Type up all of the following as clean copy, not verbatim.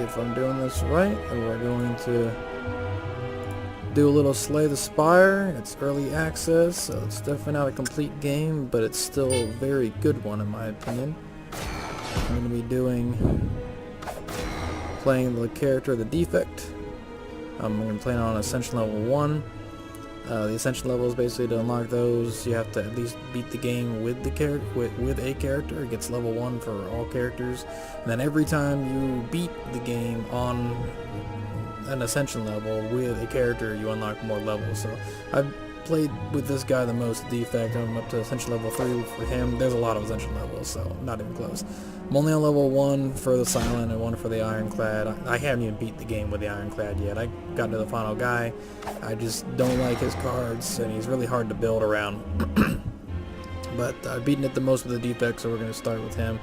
if I'm doing this right, and we're going to do a little Slay the Spire. It's early access, so it's definitely not a complete game, but it's still a very good one in my opinion. I'm going to be playing the character the Defect. I'm going to be playing on Ascension level 1. The Ascension level is basically to unlock those, you have to at least beat the game with the with a character. It gets level 1 for all characters, and then every time you beat the game on an Ascension level with a character, you unlock more levels. So I've played with this guy the most, Defect. I'm up to Ascension level 3 for him. There's a lot of Ascension levels, so not even close. I'm only on level 1 for the Silent and 1 for the Ironclad. I haven't even beat the game with the Ironclad yet. I got to the final guy. I just don't like his cards, and he's really hard to build around. But I've beaten it the most with the Defect, so we're going to start with him.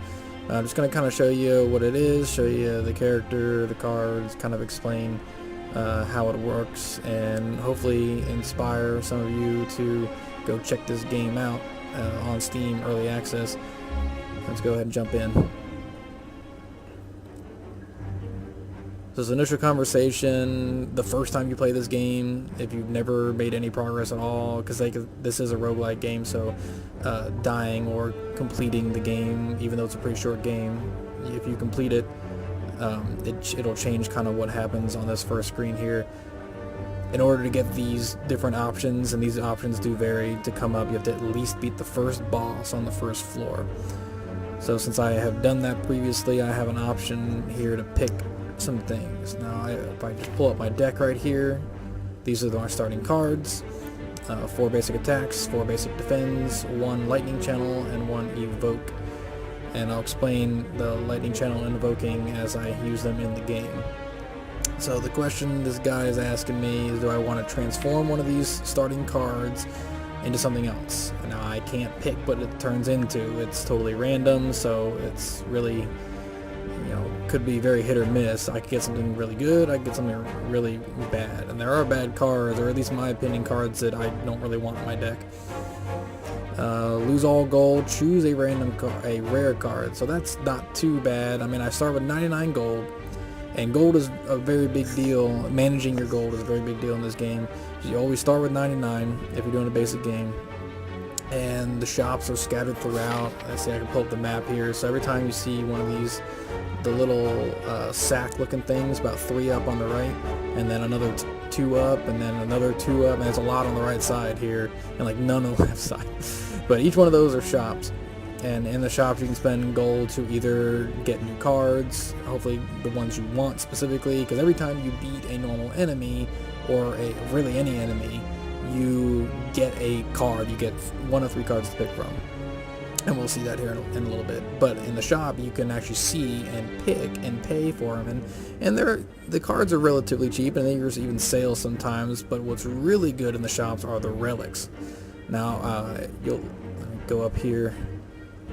I'm just going to kind of show you what it is, show you the character, the cards, kind of explain how it works, and hopefully inspire some of you to go check this game out on Steam Early Access. Let's go ahead and jump in. So this initial conversation, the first time you play this game, if you've never made any progress at all, because this is a roguelike game, so dying or completing the game, even though it's a pretty short game, if you complete it, it'll change kind of what happens on this first screen here. In order to get these different options, and these options do vary, to come up, you have to at least beat the first boss on the first floor. So since I have done that previously, I have an option here to pick some things. Now, if I just pull up my deck right here, these are my starting cards. 4 basic attacks, 4 basic defends, 1 lightning channel, and 1 evoke. And I'll explain the lightning channel and invoking as I use them in the game. So the question this guy is asking me is, do I want to transform one of these starting cards into something else? Now, I can't pick what it turns into. It's totally random, so it's really, could be very hit or miss. I could get something really good, I could get something really bad. And there are bad cards, or at least in my opinion, cards that I don't really want in my deck. Lose all gold, choose a rare card. So that's not too bad. I mean, I start with 99 gold, and gold is a very big deal. Managing your gold is a very big deal in this game. You always start with 99 if you're doing a basic game, and the shops are scattered throughout. Let's see, I can pull up the map here. So every time you see one of these, the little sack looking things, about 3 up on the right, and then another 2 up, and then another 2 up, and there's a lot on the right side here, and like none on the left side. But each one of those are shops, and in the shops you can spend gold to either get new cards, hopefully the ones you want specifically, because every time you beat a normal enemy, or really any enemy, you get a card. You get 1 of 3 cards to pick from, and we'll see that here in a little bit. But in the shop you can actually see and pick and pay for them, and the cards are relatively cheap, and there's even sales sometimes. But what's really good in the shops are the relics. Now you'll go up here,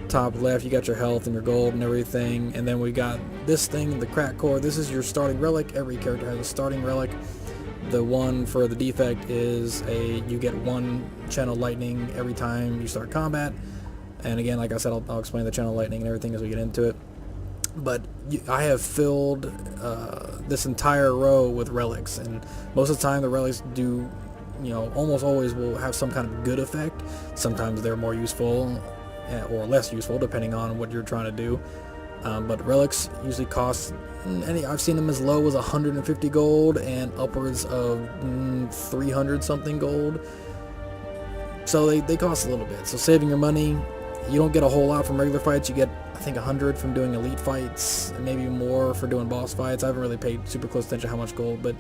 top left, you got your health and your gold and everything, and then we got this thing, the crack core. This is your starting relic. Every character has a starting relic. The one for the Defect is you get 1 channel lightning every time you start combat. And again, like I said, I'll explain the channel lightning and everything as we get into it. But I have filled this entire row with relics, and most of the time the relics do, almost always will have some kind of good effect. Sometimes they're more useful or less useful depending on what you're trying to do. But relics usually cost, I've seen them as low as 150 gold and upwards of 300 something gold. So they cost a little bit. So saving your money, you don't get a whole lot from regular fights. You get, I think, 100 from doing elite fights, and maybe more for doing boss fights. I haven't really paid super close attention to how much gold, but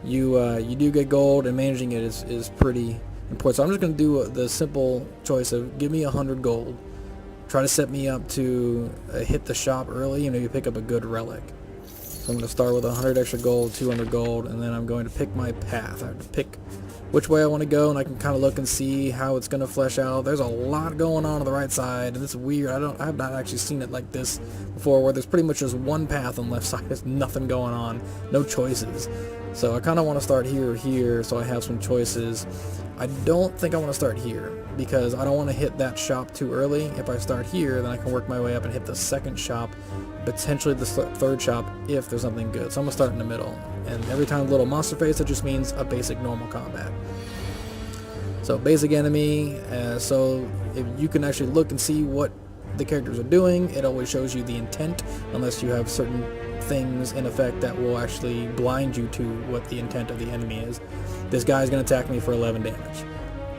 you do get gold, and managing it is pretty important. So I'm just going to do the simple choice of give me 100 gold. Try to set me up to hit the shop early, you pick up a good relic. So I'm going to start with 100 extra gold, 200 gold, and then I'm going to pick my path. I have to pick which way I want to go, and I can kind of look and see how it's going to flesh out. There's a lot going on the right side, and it's weird. I have not actually seen it like this before, where there's pretty much just one path on the left side. There's nothing going on, no choices. So I kind of want to start here or here, so I have some choices. I don't think I want to start here, because I don't want to hit that shop too early. If I start here, then I can work my way up and hit the second shop, potentially the third shop if there's something good. So I'm going to start in the middle. And every time a little monster face, that just means a basic normal combat. So basic enemy, so if you can actually look and see what the characters are doing, it always shows you the intent, unless you have certain things in effect that will actually blind you to what the intent of the enemy is. This guy's going to attack me for 11 damage.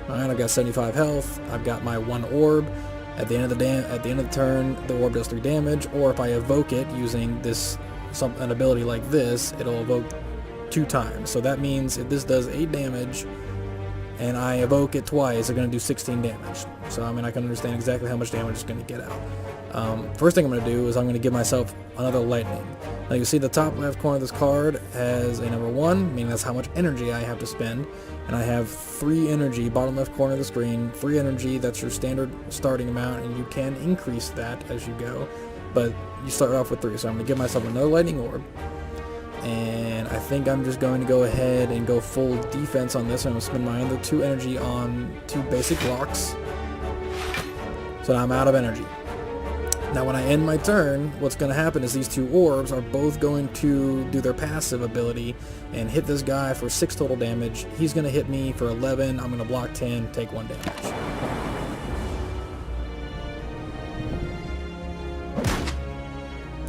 Alright, I've got 75 health, I've got my one orb. At the end of the turn, the orb does 3 damage, or if I evoke it using an ability like this, it'll evoke 2 times. So that means if this does 8 damage, and I evoke it twice, it's going to do 16 damage. So I mean, I can understand exactly how much damage it's going to get out. First thing I'm going to do is I'm going to give myself another lightning. Now you see the top left corner of this card has a number 1, meaning that's how much energy I have to spend. And I have 3 energy, bottom left corner of the screen, 3 energy, that's your standard starting amount, and you can increase that as you go. But you start off with 3, so I'm going to give myself another lightning orb. And I think I'm just going to go ahead and go full defense on this. I'm going to spend my other 2 energy on 2 basic blocks. So now I'm out of energy. Now when I end my turn, what's going to happen is these 2 orbs are both going to do their passive ability and hit this guy for 6 total damage. He's going to hit me for 11. I'm going to block 10, take 1 damage.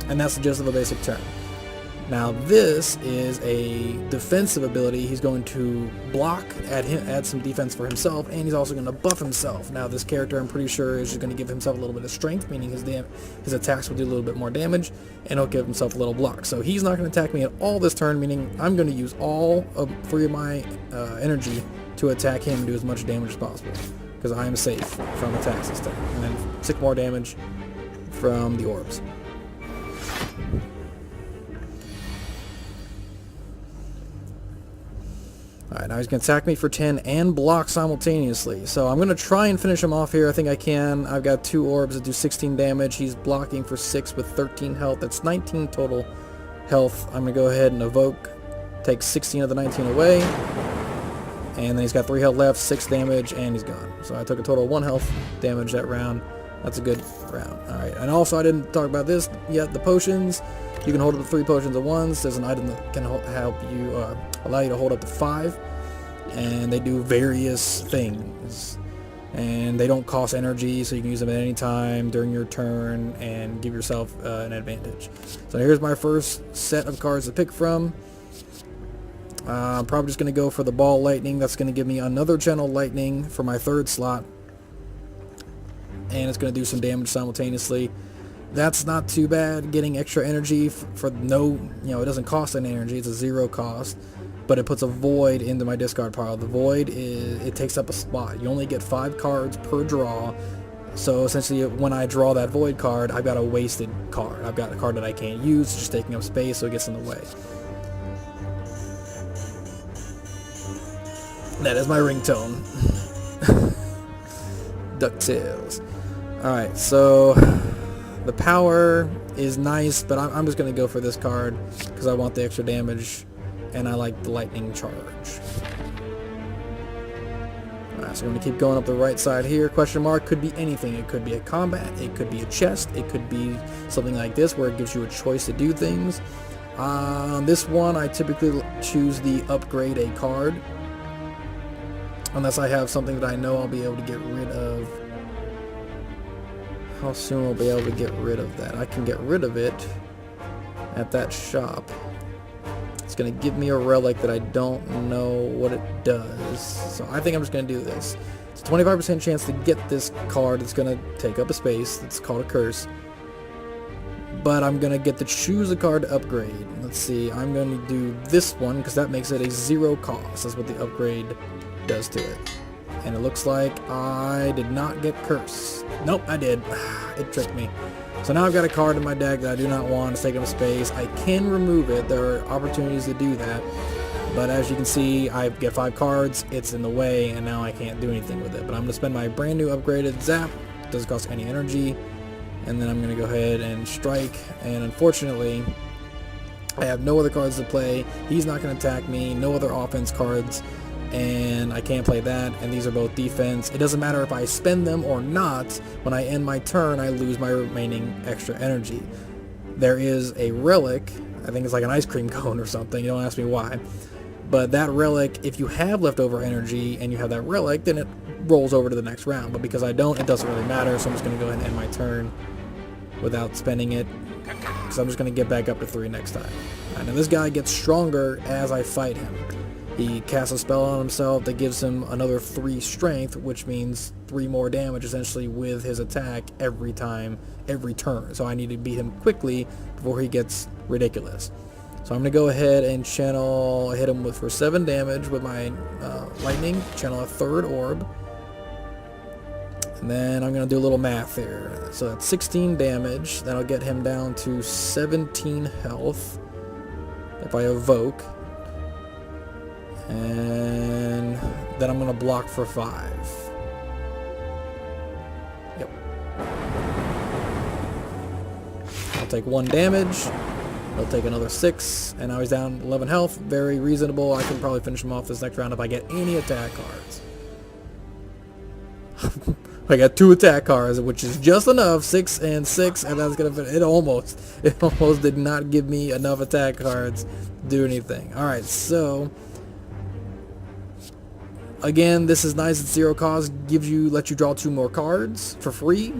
And that's the gist of a basic turn. Now this is a defensive ability. He's going to block, add some defense for himself, and he's also going to buff himself. Now this character, I'm pretty sure, is just going to give himself a little bit of strength, meaning his attacks will do a little bit more damage, and he'll give himself a little block. So he's not going to attack me at all this turn, meaning I'm going to use all of 3 of my energy to attack him and do as much damage as possible, because I am safe from attacks this turn. And then 6 more damage from the orbs. Alright, now he's going to attack me for 10 and block simultaneously. So I'm going to try and finish him off here. I think I can. I've got 2 orbs that do 16 damage. He's blocking for 6 with 13 health. That's 19 total health. I'm going to go ahead and evoke. Take 16 of the 19 away. And then he's got 3 health left, 6 damage, and he's gone. So I took a total of 1 health damage that round. That's a good round. Alright, and also I didn't talk about this yet. The potions. You can hold up to 3 potions at once. There's an item that can help you, allow you to hold up to 5, and they do various things. And they don't cost energy, so you can use them at any time during your turn and give yourself an advantage. So here's my first set of cards to pick from. I'm probably just going to go for the ball lightning. That's going to give me another channel lightning for my 3rd slot, and it's going to do some damage simultaneously. That's not too bad, getting extra energy for no, it doesn't cost any energy, it's a 0 cost, but it puts a void into my discard pile. The void it takes up a spot. You only get 5 cards per draw, so essentially when I draw that void card, I've got a wasted card. I've got a card that I can't use, it's just taking up space, so it gets in the way. That is my ringtone. DuckTales. Alright, so the power is nice, but I'm just going to go for this card because I want the extra damage, and I like the lightning charge. Alright, so I'm going to keep going up the right side here. Question mark could be anything. It could be a combat, it could be a chest, it could be something like this where it gives you a choice to do things. On this one, I typically choose the upgrade a card, unless I have something that I know I'll be able to get rid of. How soon I'll be able to get rid of that? I can get rid of it at that shop. It's going to give me a relic that I don't know what it does. So I think I'm just going to do this. It's a 25% chance to get this card. It's going to take up a space. It's called a curse. But I'm going to get to choose a card to upgrade. Let's see. I'm going to do this one because that makes it a 0 cost. That's what the upgrade does to it. And it looks like I did not get curse. Nope, I did. It tricked me. So now I've got a card in my deck that I do not want. It's taking up space. I can remove it. There are opportunities to do that. But as you can see, I get 5 cards. It's in the way, and now I can't do anything with it. But I'm going to spend my brand new upgraded zap. Doesn't cost any energy. And then I'm going to go ahead and strike. And unfortunately, I have no other cards to play. He's not going to attack me. No other offense cards. and I can't play that, and these are both defense. It doesn't matter if I spend them or not. When I end my turn, I lose my remaining extra energy. There is a relic, I think it's like an ice cream cone or something, don't ask me why, but that relic, if you have leftover energy and you have that relic, then it rolls over to the next round. But because I don't, it doesn't really matter, so I'm just going to go ahead and end my turn without spending it, because I'm just going to get back up to 3 next time. Right, now this guy gets stronger as I fight him. He casts a spell on himself that gives him another 3 strength, which means 3 more damage essentially with his attack every time, every turn. So I need to beat him quickly before he gets ridiculous. So I'm going to go ahead and hit him for 7 damage with my lightning, channel a 3rd orb. And then I'm going to do a little math here. So that's 16 damage. That'll get him down to 17 health if I evoke. And then I'm going to block for 5. Yep. I'll take 1 damage. He'll take another 6. And now he's down 11 health. Very reasonable. I can probably finish him off this next round if I get any attack cards. I got 2 attack cards, which is just enough. 6 and 6, and that's gonna fit. It almost did not give me enough attack cards to do anything. All right, so again, this is nice at 0 cost. Lets you draw 2 more cards for free,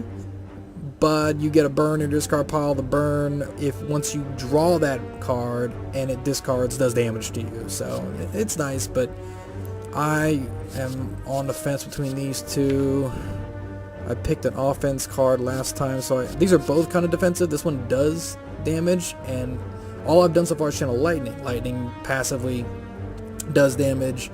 but you get a burn in your discard pile. The burn, once you draw that card and it discards, does damage to you. So it's nice, but I am on the fence between these 2. I picked an offense card last time, so these are both kind of defensive. This one does damage, and all I've done so far is channel lightning. Lightning passively does damage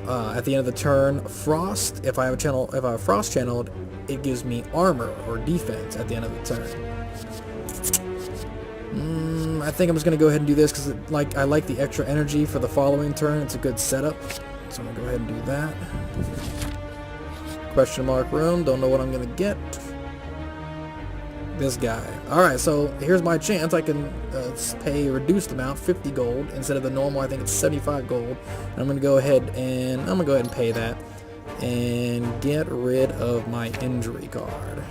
at the end of the turn. Frost, if I have a frost channeled, it gives me armor or defense at the end of the turn. I think I'm just gonna go ahead and do this because I like the extra energy for the following turn. It's a good setup, so I'm gonna go ahead and do that. Question mark room, don't know what I'm gonna get. This guy. Alright, so here's my chance. I can pay a reduced amount, 50 gold, instead of the normal, I think it's 75 gold. And I'm gonna go ahead and pay that and get rid of my injury card.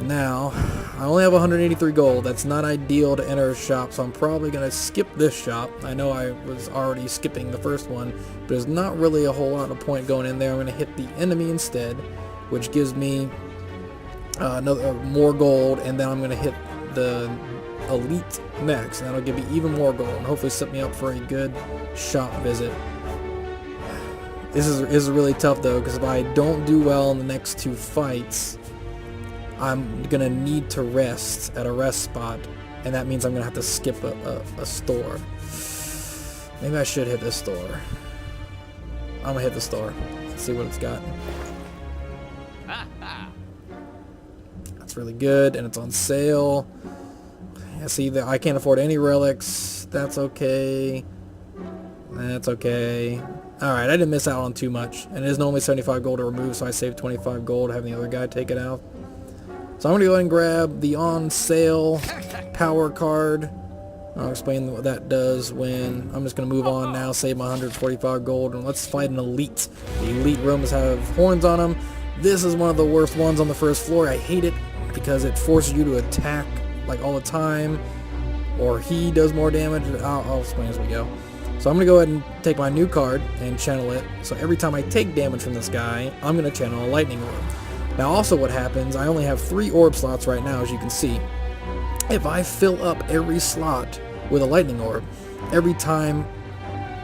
Now, I only have 183 gold. That's not ideal to enter a shop, so I'm probably going to skip this shop. I know I was already skipping the first one, but there's not really a whole lot of point going in there. I'm going to hit the enemy instead, which gives me more gold, and then I'm going to hit the elite next, and that'll give me even more gold, and hopefully set me up for a good shop visit. This is really tough, though, because if I don't do well in the next 2 fights, I'm going to need to rest at a rest spot, and that means I'm going to have to skip a store. Maybe I should hit this store. I'm going to hit the store. Let's see what it's got. That's really good, and it's on sale. Yeah, see, I can't afford any relics. That's okay. That's okay. Alright, I didn't miss out on too much. And it is normally 75 gold to remove, so I saved 25 gold having the other guy take it out. So I'm going to go ahead and grab the on sale power card. I'll explain what that does when I'm just going to move on now, save my 145 gold, and let's fight an elite. The elite rooms have horns on them. This is one of the worst ones on the first floor. I hate it because it forces you to attack like all the time, or he does more damage. I'll explain as we go. So I'm going to go ahead and take my new card and channel it. So every time I take damage from this guy, I'm going to channel a lightning orb. Now also what happens, I only have 3 orb slots right now, as you can see. If I fill up every slot with a lightning orb, every time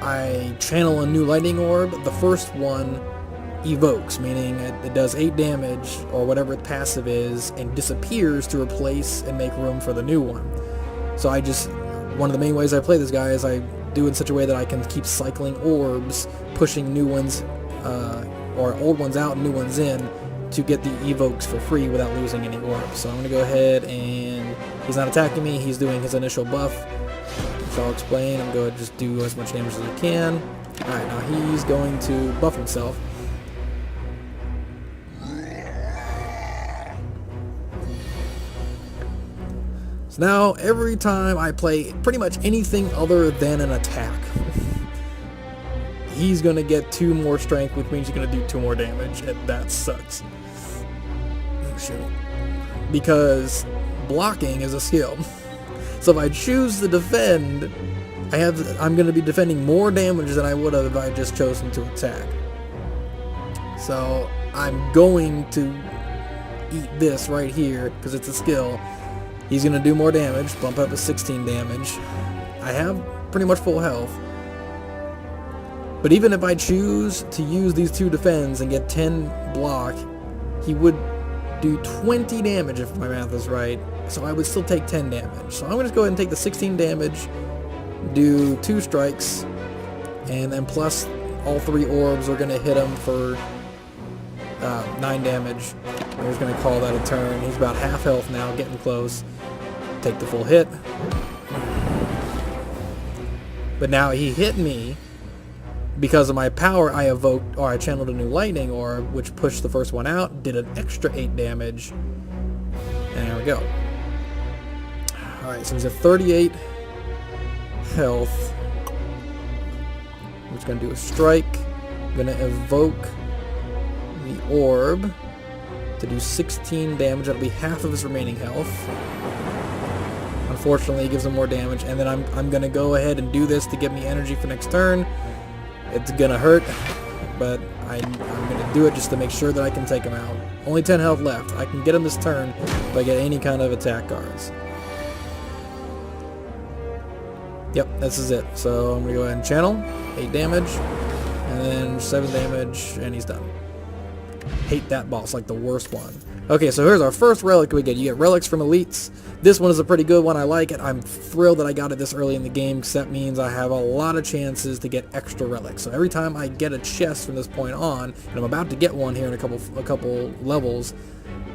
I channel a new lightning orb, the first one evokes, meaning it does 8 damage or whatever its passive is, and disappears to replace and make room for the new one. So one of the main ways I play this guy is I do it in such a way that I can keep cycling orbs, pushing new ones or old ones out and new ones in, to get the evokes for free without losing any orbs. So I'm going to go ahead, and he's not attacking me, he's doing his initial buff, which I'll explain. I'm going to just do as much damage as I can. Alright, now he's going to buff himself. So now, every time I play pretty much anything other than an attack, he's going to get 2 more strength, which means he's going to do 2 more damage, and that sucks. Oh, shoot. Because blocking is a skill. So if I choose to defend, I'm going to be defending more damage than I would have if I just chosen to attack. So I'm going to eat this right here because it's a skill. He's going to do more damage, bump up to 16 damage. I have pretty much full health. But even if I choose to use these 2 defends and get 10 block, he would do 20 damage if my math is right. So I would still take 10 damage. So I'm going to go ahead and take the 16 damage, do 2 strikes, and then plus all 3 orbs are going to hit him for 9 damage. I'm just going to call that a turn. He's about half health now, getting close. Take the full hit. But now he hit me because of my power. I evoked, or I channeled a new lightning orb, which pushed the first one out, did an extra 8 damage. And there we go. Alright, so he's at 38 health. I'm just going to do a strike. I'm going to evoke the orb to do 16 damage. That'll be half of his remaining health. Unfortunately, it gives him more damage. And then I'm going to go ahead and do this to get me energy for next turn. It's going to hurt, but I'm going to do it just to make sure that I can take him out. Only 10 health left. I can get him this turn if I get any kind of attack cards. Yep, this is it. So I'm going to go ahead and channel. 8 damage. And then 7 damage, and he's done. Hate that boss, like the worst one. Okay, so here's our first relic we get. You get relics from elites. This one is a pretty good one. I like it. I'm thrilled that I got it this early in the game, because that means I have a lot of chances to get extra relics. So every time I get a chest from this point on, and I'm about to get one here in a couple levels,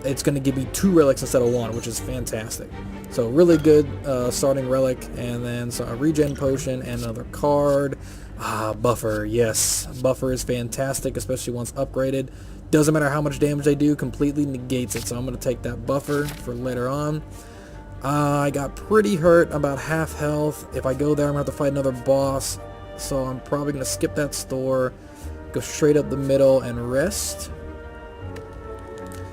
it's going to give me 2 relics instead of 1, which is fantastic. So really good starting relic, and then so a regen potion and another card. Buffer, yes. Buffer is fantastic, especially once upgraded. Doesn't matter how much damage they do, completely negates it. So I'm going to take that buffer for later on. I got pretty hurt, about half health. If I go there, I'm going to have to fight another boss. So I'm probably going to skip that store, go straight up the middle, and rest.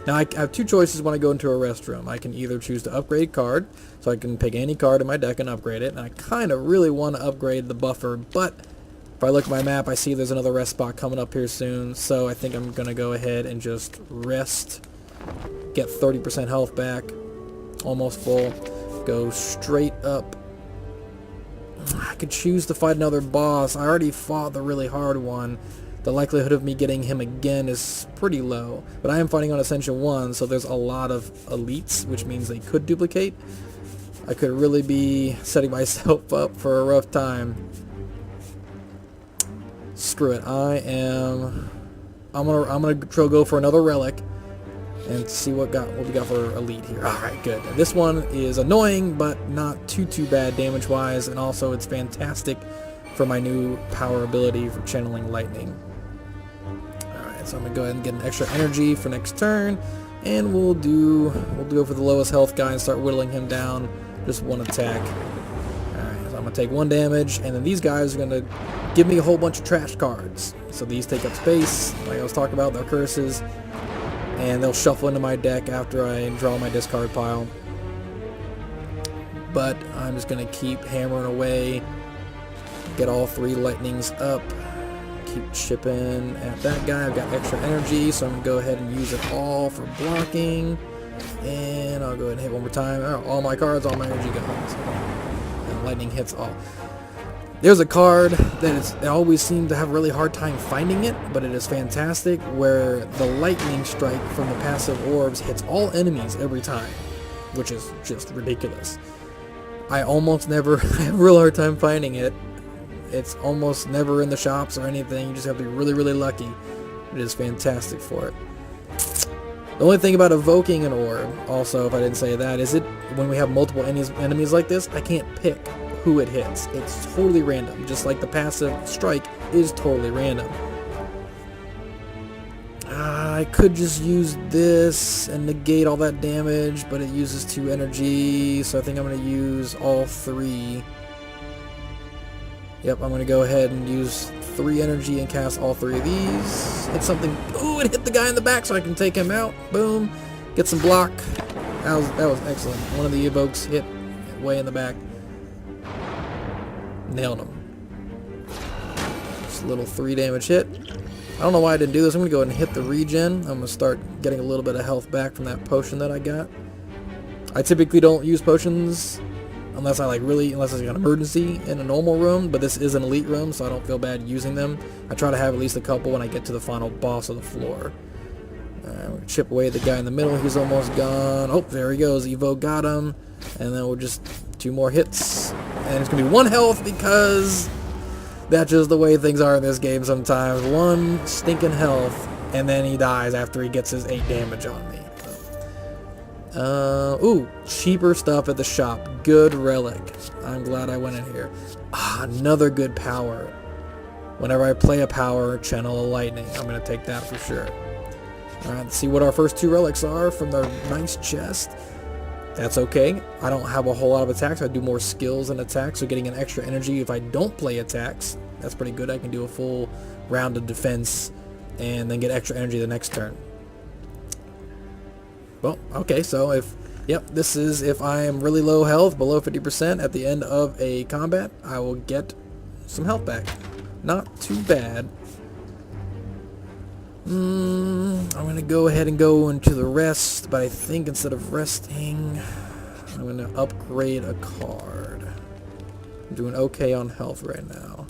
Now I have 2 choices when I go into a restroom. I can either choose to upgrade card, so I can pick any card in my deck and upgrade it. And I kind of really want to upgrade the buffer, but if I look at my map, I see there's another rest spot coming up here soon, so I think I'm going to go ahead and just rest, get 30% health back, almost full, go straight up. I could choose to fight another boss. I already fought the really hard one. The likelihood of me getting him again is pretty low, but I am fighting on Ascension 1, so there's a lot of elites, which means they could duplicate. I could really be setting myself up for a rough time. Screw it. I'm gonna go for another relic and see what we got for elite here. All right, good. This one is annoying, but not too bad damage wise, and also it's fantastic for my new power ability for channeling lightning. All right, so I'm gonna go ahead and get an extra energy for next turn, and we'll go for the lowest health guy and start whittling him down. Just 1 attack. All right, so I'm gonna take 1 damage, and then these guys are gonna give me a whole bunch of trash cards. So these take up space, like I was talking about, they're curses, and they'll shuffle into my deck after I draw my discard pile. But I'm just going to keep hammering away, get all 3 lightnings up, keep chipping at that guy. I've got extra energy, so I'm going to go ahead and use it all for blocking, and I'll go ahead and hit 1 more time. All my cards, all my energy gone. So, and lightning hits all. There's a card that I always seem to have a really hard time finding it, but it is fantastic, where the lightning strike from the passive orbs hits all enemies every time, which is just ridiculous. I almost never have a real hard time finding it. It's almost never in the shops or anything. You just have to be really, really lucky. It is fantastic for it. The only thing about evoking an orb, also, if I didn't say that, is when we have multiple enemies like this, I can't pick who it hits. It's totally random, just like the passive strike is totally random. I could just use this and negate all that damage, but it uses 2 energy, so I think I'm going to use all 3. Yep, I'm going to go ahead and use 3 energy and cast all 3 of these. Hit something. Ooh, it hit the guy in the back so I can take him out. Boom. Get some block. That was excellent. One of the evokes hit way in the back. Nailed him. Just a little 3 damage hit. I don't know why I didn't do this. I'm going to go ahead and hit the regen. I'm going to start getting a little bit of health back from that potion that I got. I typically don't use potions unless unless it's an emergency in a normal room, but this is an elite room, so I don't feel bad using them. I try to have at least a couple when I get to the final boss of the floor. Alright, we're going to chip away the guy in the middle. He's almost gone. Oh, there he goes. Evo got him. And then we'll just 2 more hits. And it's going to be 1 health because that's just the way things are in this game sometimes. 1 stinking health, and then he dies after he gets his 8 damage on me. Ooh, cheaper stuff at the shop. Good relic. I'm glad I went in here. Another good power. Whenever I play a power, channel a lightning. I'm going to take that for sure. Alright, let's see what our first 2 relics are from the nice chest. That's okay. I don't have a whole lot of attacks. I do more skills than attacks, so getting an extra energy if I don't play attacks, that's pretty good. I can do a full round of defense and then get extra energy the next turn. Well, okay, so this is if I am really low health, below 50% at the end of a combat, I will get some health back. Not too bad. I'm going to go ahead and go into the rest, but I think instead of resting, I'm going to upgrade a card. I'm doing okay on health right now.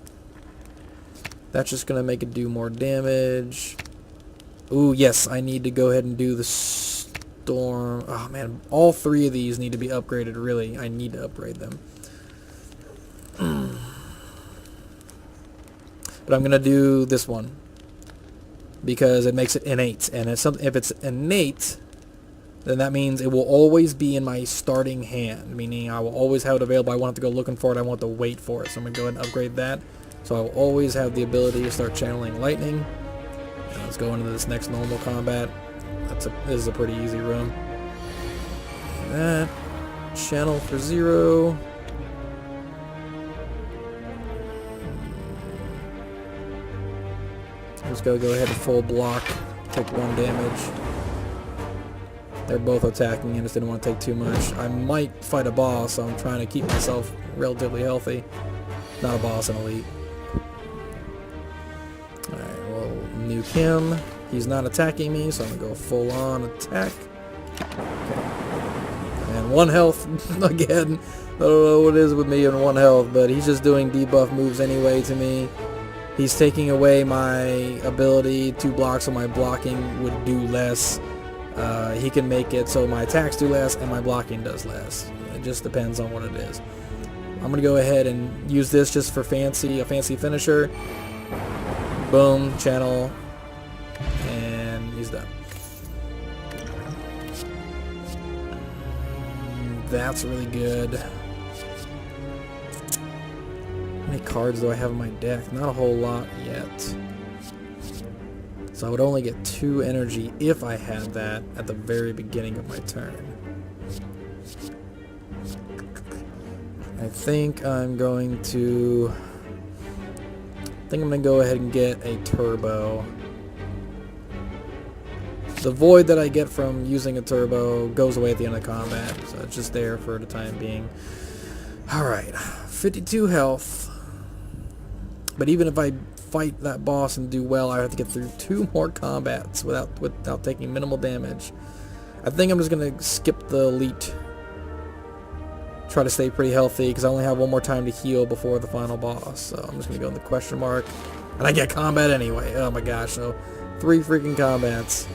That's just going to make it do more damage. Ooh, yes, I need to go ahead and do the storm. Oh, man, all 3 of these need to be upgraded, really. I need to upgrade them. But I'm going to do this one, because it makes it innate, and if it's innate, then that means it will always be in my starting hand, meaning I will always have it available. I won't have to go looking for it. I won't have to wait for it. So I'm going to go ahead and upgrade that. So I will always have the ability to start channeling lightning. And let's go into this next normal combat. This is a pretty easy room. That channel for 0. I'm just going to go ahead and full block, take 1 damage. They're both attacking, I just didn't want to take too much. I might fight a boss, so I'm trying to keep myself relatively healthy. Not a boss, an elite. Alright, we'll nuke him. He's not attacking me, so I'm going to go full on attack. Okay. And 1 health again. I don't know what it is with me and 1 health, but he's just doing debuff moves anyway to me. He's taking away my ability to block, so my blocking would do less. He can make it so my attacks do less and my blocking does less. It just depends on what it is. I'm going to go ahead and use this just for a fancy finisher. Boom, channel, and he's done. That's really good. How many cards do I have in my deck? Not a whole lot yet. So I would only get 2 energy if I had that at the very beginning of my turn. I think I'm going to go ahead and get a turbo. The void that I get from using a turbo goes away at the end of combat, so it's just there for the time being. Alright, 52 health. But even if I fight that boss and do well, I have to get through 2 more combats without taking minimal damage. I think I'm just going to skip the elite. Try to stay pretty healthy, because I only have 1 more time to heal before the final boss. So I'm just going to go in the question mark. And I get combat anyway. Oh my gosh, so 3 freaking combats.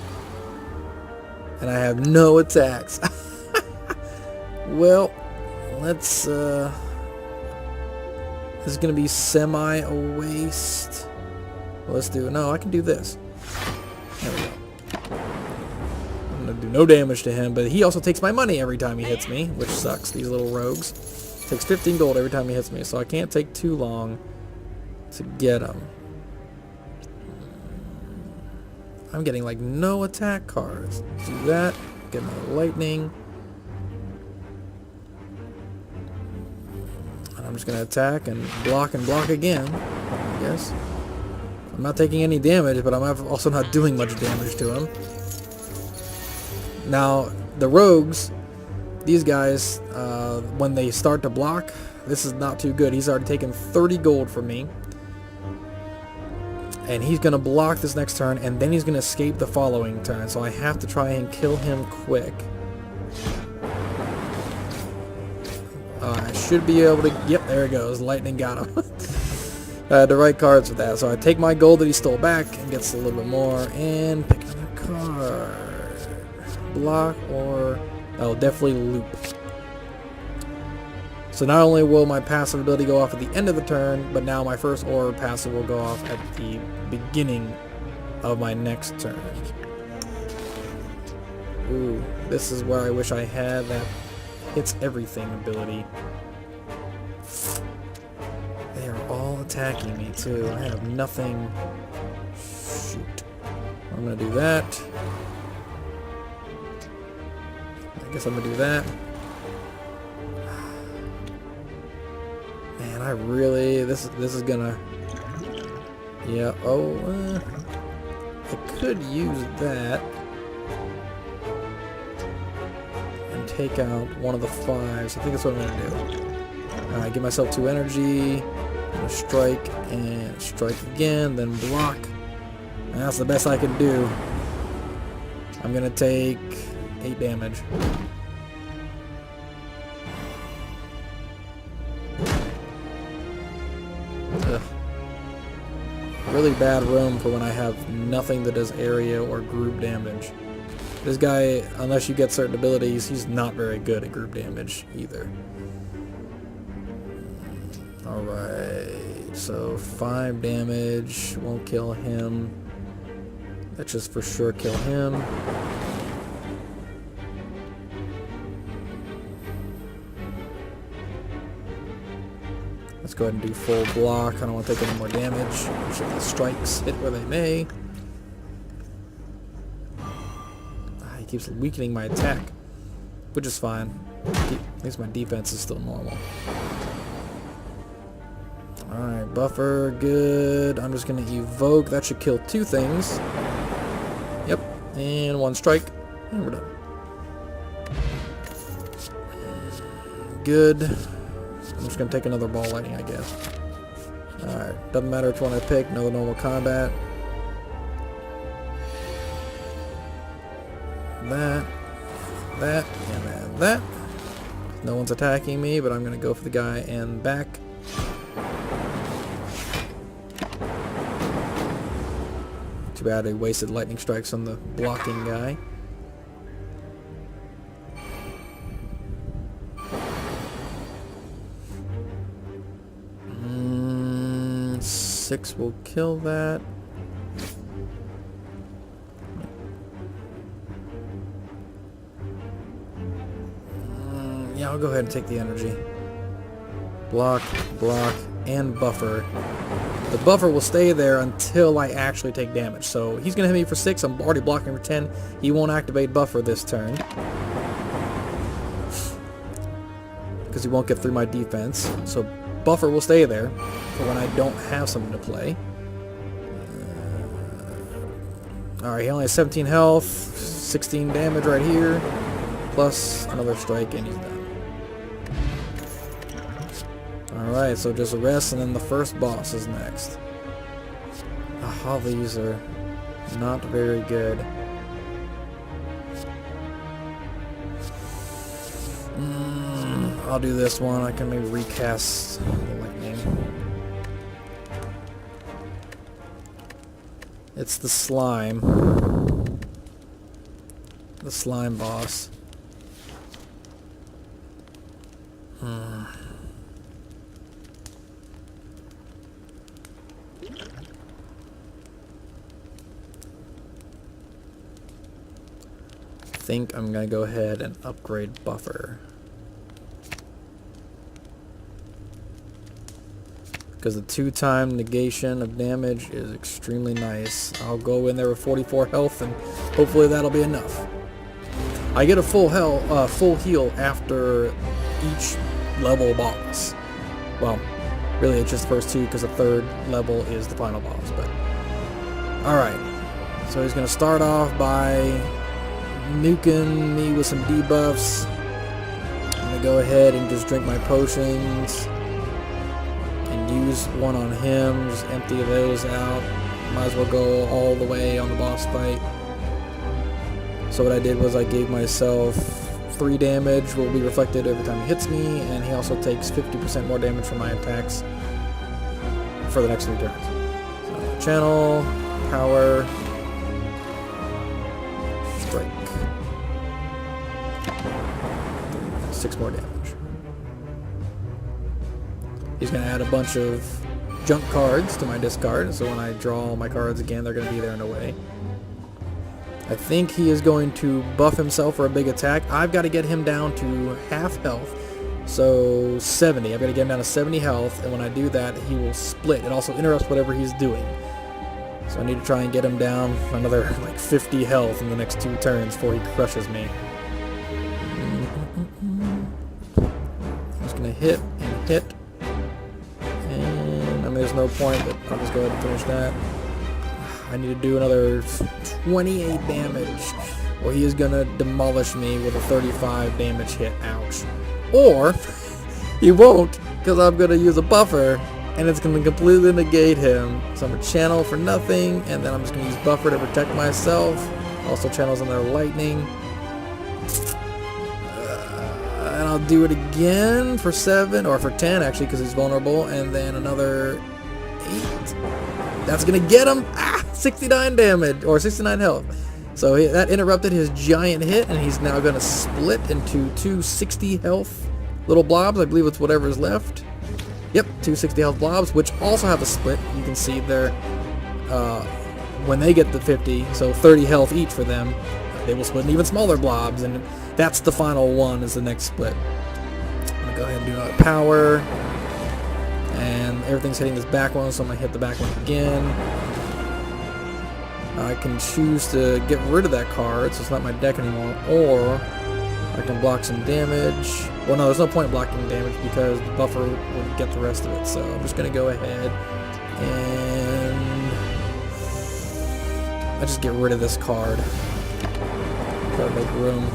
And I have no attacks. Well, let's... This is going to be semi a waste. Well, let's do it. No, I can do this. There we go. I'm going to do no damage to him, but he also takes my money every time he hits me, which sucks, these little rogues. Takes 15 gold every time he hits me, so I can't take too long to get him. I'm getting like no attack cards. Do that. Get my lightning. I'm just going to attack and block again, I guess. I'm not taking any damage, but I'm also not doing much damage to him. Now, the rogues, these guys, when they start to block, this is not too good. He's already taken 30 gold from me. And he's going to block this next turn, and then he's going to escape the following turn. So I have to try and kill him quick. I should be able to... Yep, there it goes. Lightning got him. I had the right cards for that. So I take my gold that he stole back and gets a little bit more. And pick another card. Block or... Oh, definitely loop. So not only will my passive ability go off at the end of the turn, but now my first aura passive will go off at the beginning of my next turn. Ooh, this is where I wish I had that hits everything ability. They are all attacking me too. I have nothing. Shoot. I'm gonna do that. I guess I'm gonna do that. Man, I really... This is gonna... Yeah, oh... I could use that. And take out one of the 5s. I think that's what I'm gonna do. Alright, give myself 2 energy. I'm gonna strike and strike again, then block. And that's the best I can do. I'm gonna take 8 damage. Ugh. Really bad room for when I have nothing that does area or group damage. This guy, unless you get certain abilities, he's not very good at group damage either. Alright, so 5 damage won't kill him. That just for sure kill him. Let's go ahead and do full block. I don't want to take any more damage. Should the strikes hit where they may. He keeps weakening my attack, which is fine. At least my defense is still normal. Alright, buffer, good. I'm just going to evoke. That should kill 2 things. Yep, and 1 strike. And we're done. Good. I'm just going to take another ball lightning, I guess. Alright, doesn't matter which one I pick. Another normal combat. That, and that. No one's attacking me, but I'm going to go for the guy and back. Too bad I wasted lightning strikes on the blocking guy. 6 will kill that. Yeah, I'll go ahead and take the energy. Block, and buffer. The buffer will stay there until I actually take damage. So he's going to hit me for 6. I'm already blocking for 10. He won't activate buffer this turn, because he won't get through my defense. So buffer will stay there for when I don't have something to play. Alright, he only has 17 health, 16 damage right here, plus another strike, and he's done. Alright, so just a rest, and then the first boss is next. All these are not very good. I'll do this one. I can maybe recast the lightning. It's the slime. The slime boss. I think I'm gonna go ahead and upgrade buffer, because the 2-time negation of damage is extremely nice. I'll go in there with 44 health, and hopefully that'll be enough. I get a full heal after each level boss, Well, really it's just the first 2 because the 3rd level is the final boss. But alright, so he's going to start off by nuking me with some debuffs. I'm going to go ahead and just drink my potions and use one on him, just empty those out. Might as well go all the way on the boss fight. So what I did was I gave myself 3 damage will be reflected every time he hits me, and he also takes 50% more damage from my attacks for the next 3 turns. So, channel, power, strike. 6 more damage. He's going to add a bunch of junk cards to my discard, so when I draw my cards again, they're going to be there in a way. I think he is going to buff himself for a big attack. I've got to get him down to half health, so 70. I've got to get him down to 70 health, and when I do that, he will split. It also interrupts whatever he's doing. So I need to try and get him down another like 50 health in the next 2 turns before he crushes me. I'm just going to hit and hit. And I mean, there's no point, but I'll just go ahead and finish that. I need to do another 28 damage, or he is going to demolish me with a 35 damage hit. Ouch. Or he won't, because I'm going to use a buffer, and it's going to completely negate him. So I'm going to channel for nothing, and then I'm just going to use buffer to protect myself. Also channels on their lightning. And I'll do it again for 7, or for 10 actually, because he's vulnerable, and then another 8. That's going to get him. 69 damage, or 69 health. So that interrupted his giant hit, and he's now going to split into 2 60 health little blobs. I believe it's whatever is left. Yep, 2 60 health blobs, which also have a split. You can see they're, when they get to 50, so 30 health each for them, they will split in even smaller blobs, and that's the final one is the next split. I'm going to go ahead and do another power, and everything's hitting this back one, so I'm going to hit the back one again. I can choose to get rid of that card, so it's not my deck anymore, or I can block some damage. Well, no, there's no point blocking damage because the buffer will get the rest of it, so I'm just going to go ahead and I just get rid of this card. Try to make room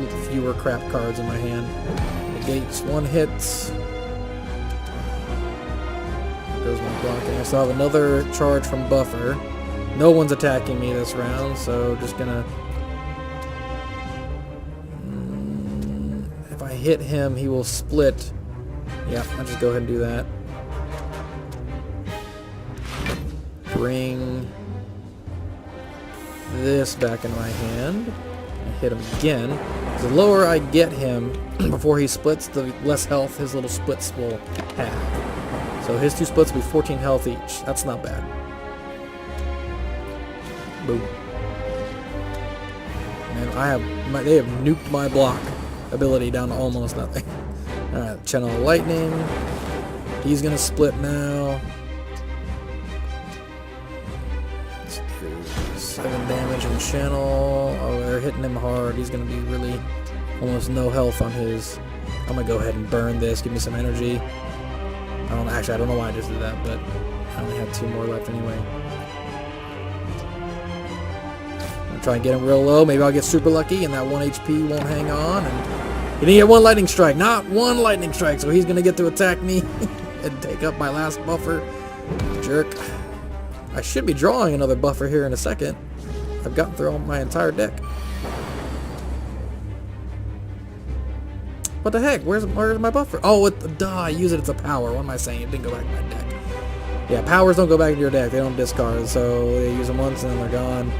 with fewer crap cards in my hand. Negates 1 hit. There goes my blocking. I still have another charge from buffer. No one's attacking me this round, so just gonna... if I hit him, he will split. Yeah, I'll just go ahead and do that. Bring this back in my hand. And hit him again. The lower I get him before he splits, the less health his little splits will have. So his 2 splits will be 14 health each. That's not bad. Boom. And they have nuked my block ability down to almost nothing. Alright, channel lightning. He's gonna split now. Let's do 7 damage and channel. Oh, they're hitting him hard. He's gonna be really almost no health on his. I'm gonna go ahead and burn this, give me some energy. I don't know why I just did that, but I only have 2 more left anyway. Try and get him real low. Maybe I'll get super lucky and that 1 HP won't hang on. And he didn't get 1 lightning strike. Not 1 lightning strike. So he's going to get to attack me and take up my last buffer. Jerk. I should be drawing another buffer here in a second. I've gotten through all my entire deck. What the heck? Where's my buffer? Oh, duh, I use it as a power. What am I saying? It didn't go back to my deck. Yeah, powers don't go back into your deck. They don't discard. So they use them once and then they're gone.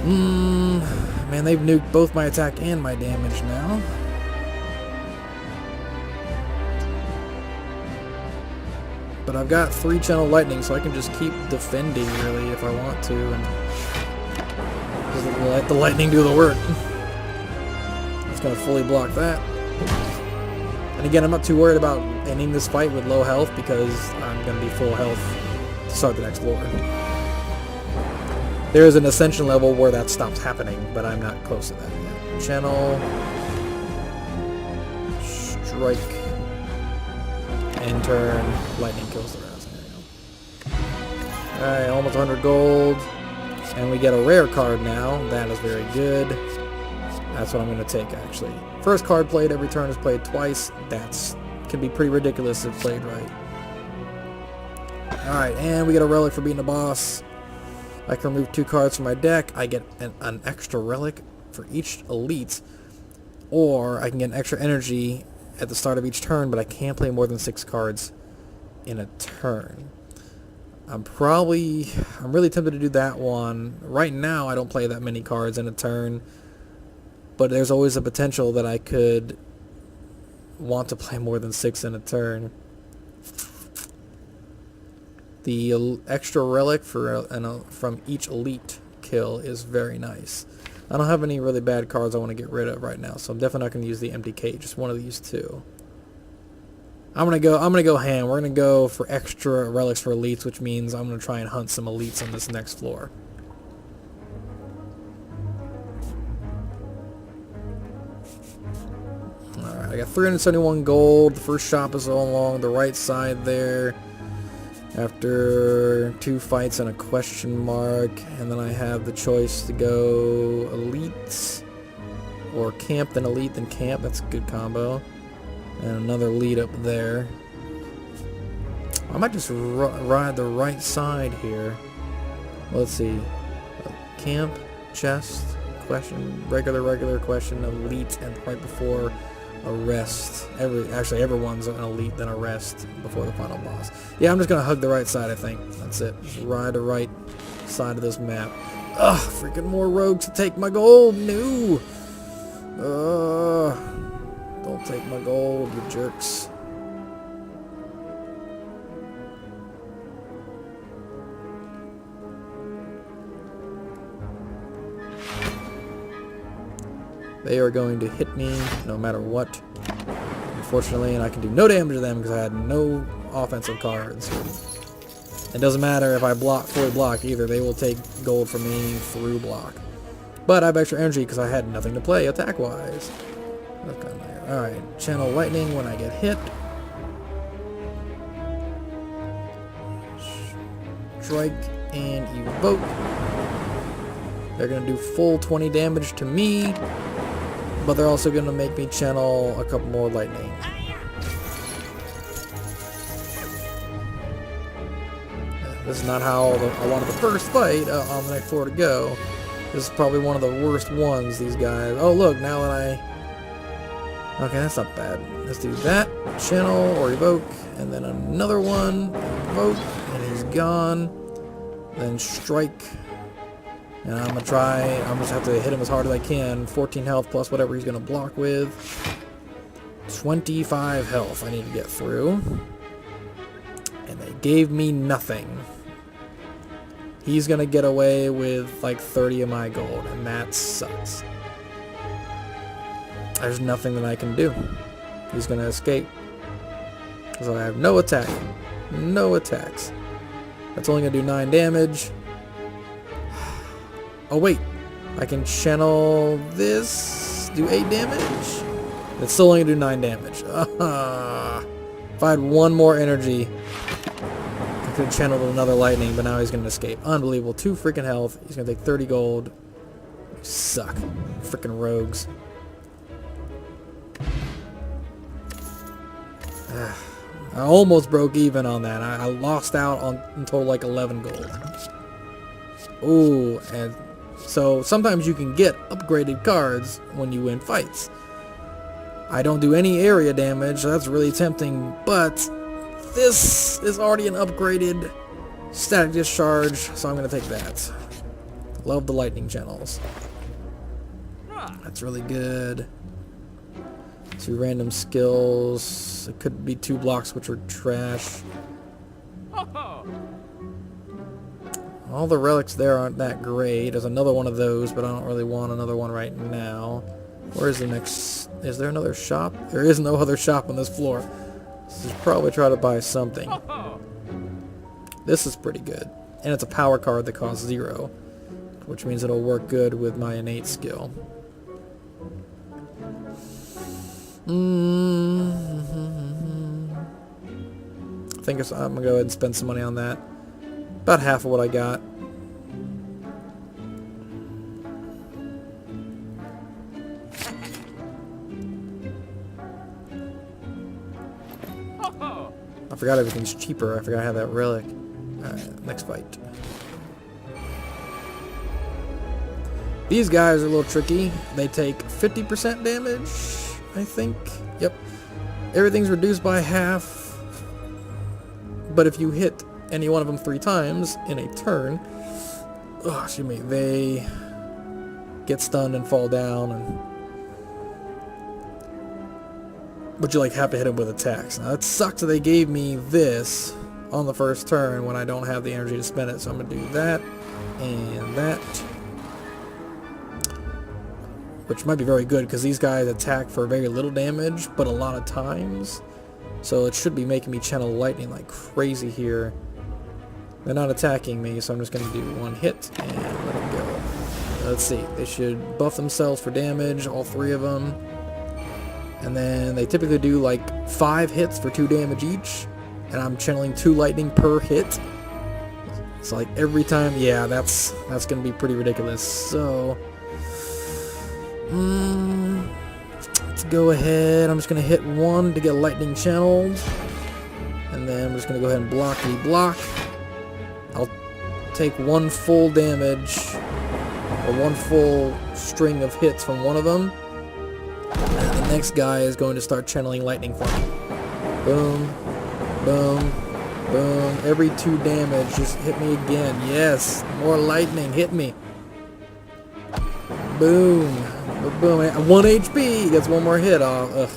Man, they've nuked both my attack and my damage now. But I've got 3 channel lightning, so I can just keep defending really if I want to, and just let the lightning do the work. It's gonna fully block that. And again, I'm not too worried about ending this fight with low health because I'm gonna be full health to start the next floor. There is an Ascension level where that stops happening, but I'm not close to that yet. Channel. Strike. in turn, lightning kills the rest. There we go. Alright, almost 100 gold. And we get a rare card now. That is very good. That's what I'm going to take, actually. First card played, every turn is played twice. That's can be pretty ridiculous if played right. Alright, and we get a relic for beating a boss. I can remove 2 cards from my deck. I get an extra relic for each elite. Or I can get an extra energy at the start of each turn, but I can't play more than 6 cards in a turn. I'm really tempted to do that one. Right now, I don't play that many cards in a turn, but there's always a potential that I could want to play more than 6 in a turn. The extra relic from each elite kill is very nice. I don't have any really bad cards I want to get rid of right now, so I'm definitely not going to use the empty cage. Just one of these 2. I'm gonna go ham. We're gonna go for extra relics for elites, which means I'm gonna try and hunt some elites on this next floor. Alright, I got 371 gold. The first shop is along the right side there. After 2 fights and a question mark, and then I have the choice to go elites or camp, then elite, then camp. That's a good combo. And another lead up there. I might just ride the right side here. Let's see. Camp, chest, question, regular question, elite, and right before arrest. Actually, everyone's an elite, then arrest before the final boss. Yeah, I'm just gonna hug the right side, I think. That's it. Just ride the right side of this map. Ugh, freaking more rogues to take my gold. No. Don't take my gold, you jerks. They are going to hit me no matter what. Unfortunately, and I can do no damage to them because I had no offensive cards. It doesn't matter if I fully block either. They will take gold from me through block. But I have extra energy because I had nothing to play attack-wise. That's kind of nice. Alright, channel lightning when I get hit. Strike and evoke. They're going to do full 20 damage to me, but they're also going to make me channel a couple more lightning. This is not how I wanted the first fight on the next floor to go. This is probably one of the worst ones, these guys. Oh, look, now that okay, that's not bad. Let's do that. Channel or evoke. And then another one. Evoke. And he's gone. Then strike. And I'm going to just have to hit him as hard as I can. 14 health plus whatever he's going to block with. 25 health I need to get through. And they gave me nothing. He's going to get away with like 30 of my gold, and that sucks. There's nothing that I can do. He's going to escape. So I have no attack. No attacks. That's only going to do 9 damage. Oh wait, I can channel this, do 8 damage? It's still only going to do 9 damage. If I had one more energy, I could have channeled another lightning, but now he's going to escape. Unbelievable. 2 freaking health. He's going to take 30 gold. You suck. Freaking rogues. I almost broke even on that. I lost out on in total like 11 gold. Ooh, and so sometimes you can get upgraded cards when you win fights. I don't do any area damage, so that's really tempting, but this is already an upgraded static discharge, so I'm going to take that. Love the lightning channels. That's really good. 2 random skills. It could be 2 blocks, which are trash. All the relics there aren't that great. There's another one of those, but I don't really want another one right now. Where's the next... Is there another shop? There is no other shop on this floor. So should probably try to buy something. This is pretty good. And it's a power card that costs 0, which means it'll work good with my innate skill. think I'm gonna go ahead and spend some money on that. About half of what I got. I forgot everything's cheaper. I forgot I had that relic. Alright, next fight. These guys are a little tricky. They take 50% damage, I think. Yep. Everything's reduced by half. But if you hit any one of them 3 times in a turn, oh, excuse me, they get stunned and fall down, and but you like have to hit them with attacks. Now it sucks that they gave me this on the first turn when I don't have the energy to spend it, so I'm gonna do that and that, which might be very good because these guys attack for very little damage but a lot of times, so it should be making me channel lightning like crazy here. They're not attacking me, so I'm just gonna do 1 hit and let them go. Let's see, they should buff themselves for damage, all 3 of them. And then they typically do like 5 hits for 2 damage each, and I'm channeling 2 lightning per hit. It's like every time, yeah, that's gonna be pretty ridiculous. So let's go ahead. I'm just gonna hit 1 to get lightning channeled, and then I'm just gonna go ahead and block. I'll take 1 full damage or 1 full string of hits from one of them. And the next guy is going to start channeling lightning for me. Boom, boom, boom. Every 2 damage, just hit me again. Yes, more lightning, hit me. Boom, boom. 1 HP, he gets 1 more hit off. Ugh.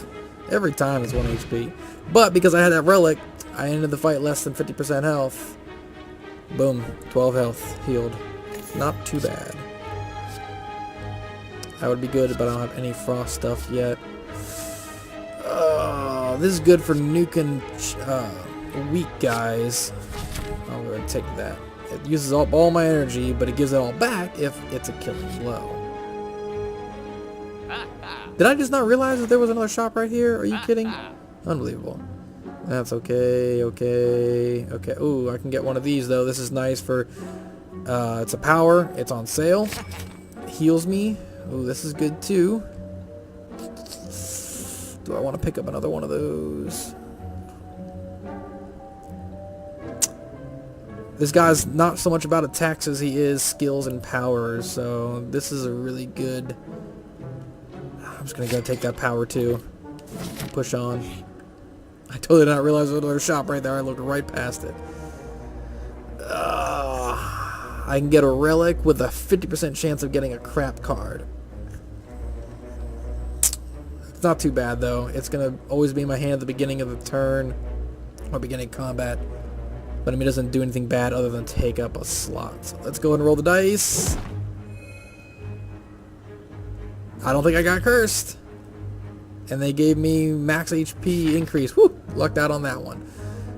Every time it's 1 HP. But because I had that relic, I ended the fight less than 50% health. Boom, 12 health, healed. Not too bad. That would be good, but I don't have any frost stuff yet. This is good for nuking weak guys. I'm going to take that. It uses up all my energy, but it gives it all back if it's a killing blow. Did I just not realize that there was another shop right here? Are you kidding? Unbelievable. That's okay. Ooh, I can get one of these, though. This is nice for... it's a power. It's on sale. It heals me. Ooh, this is good too. Do I want to pick up another one of those? This guy's not so much about attacks as he is skills and powers, so this is a really good... I'm just going to go take that power too. Push on. I totally did not realize there was another shop right there. I looked right past it. I can get a relic with a 50% chance of getting a crap card. It's not too bad though. It's gonna always be in my hand at the beginning of the turn or beginning of combat. But I mean, it doesn't do anything bad other than take up a slot. So let's go ahead and roll the dice. I don't think I got cursed. And they gave me max HP increase. Woo! Lucked out on that one.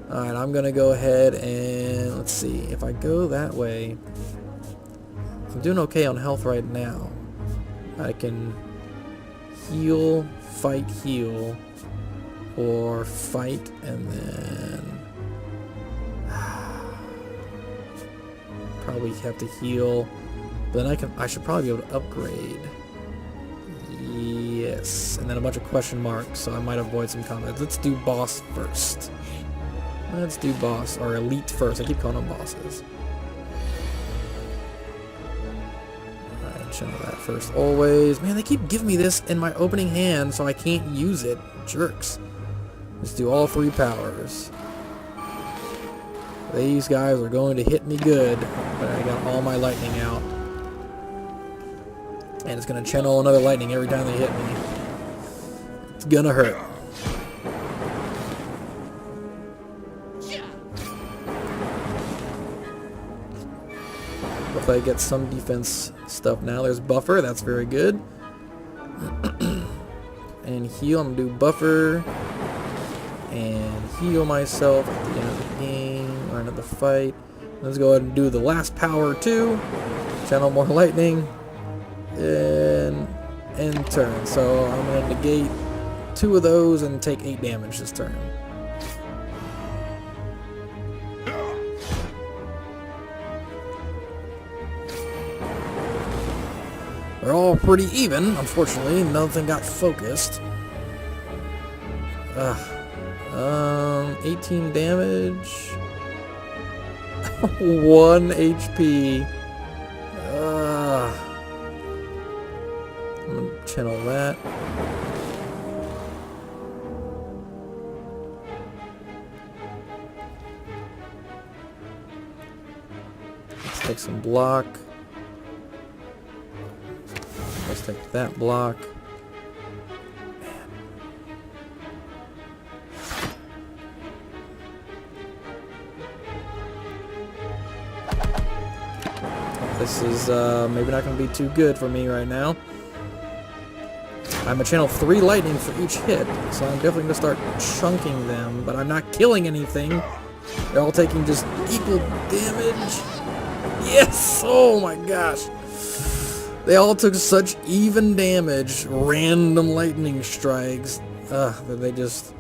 Alright, I'm gonna go ahead and let's see. If I go that way, I'm doing okay on health right now. I can heal, fight, heal, or fight and then probably have to heal. But then I should probably be able to upgrade. Yes, and then a bunch of question marks, so I might avoid some combats. Let's do boss first. Let's do boss, or elite first. I keep calling them bosses. Alright, channel that first always. Man, they keep giving me this in my opening hand, so I can't use it. Jerks. Let's do all 3 powers. These guys are going to hit me good, but I got all my lightning out. And it's going to channel another lightning every time they hit me. It's going to hurt. Hopefully I get some defense stuff now. There's buffer. That's very good. And heal. I'm going to do buffer. And heal myself at the end of the game. Or end of the fight. Let's go ahead and do the last power too. Channel more lightning. And end turn. So I'm going to negate 2 of those and take 8 damage this turn. They're all pretty even, unfortunately. Nothing got focused. 18 damage. 1 HP. I'm gonna channel that. Let's take some block. Let's take that block. This is maybe not going to be too good for me right now. I'm going to channel 3 lightning for each hit, so I'm definitely going to start chunking them, but I'm not killing anything. They're all taking just equal damage. Yes! Oh my gosh. They all took such even damage. Random lightning strikes. That they just...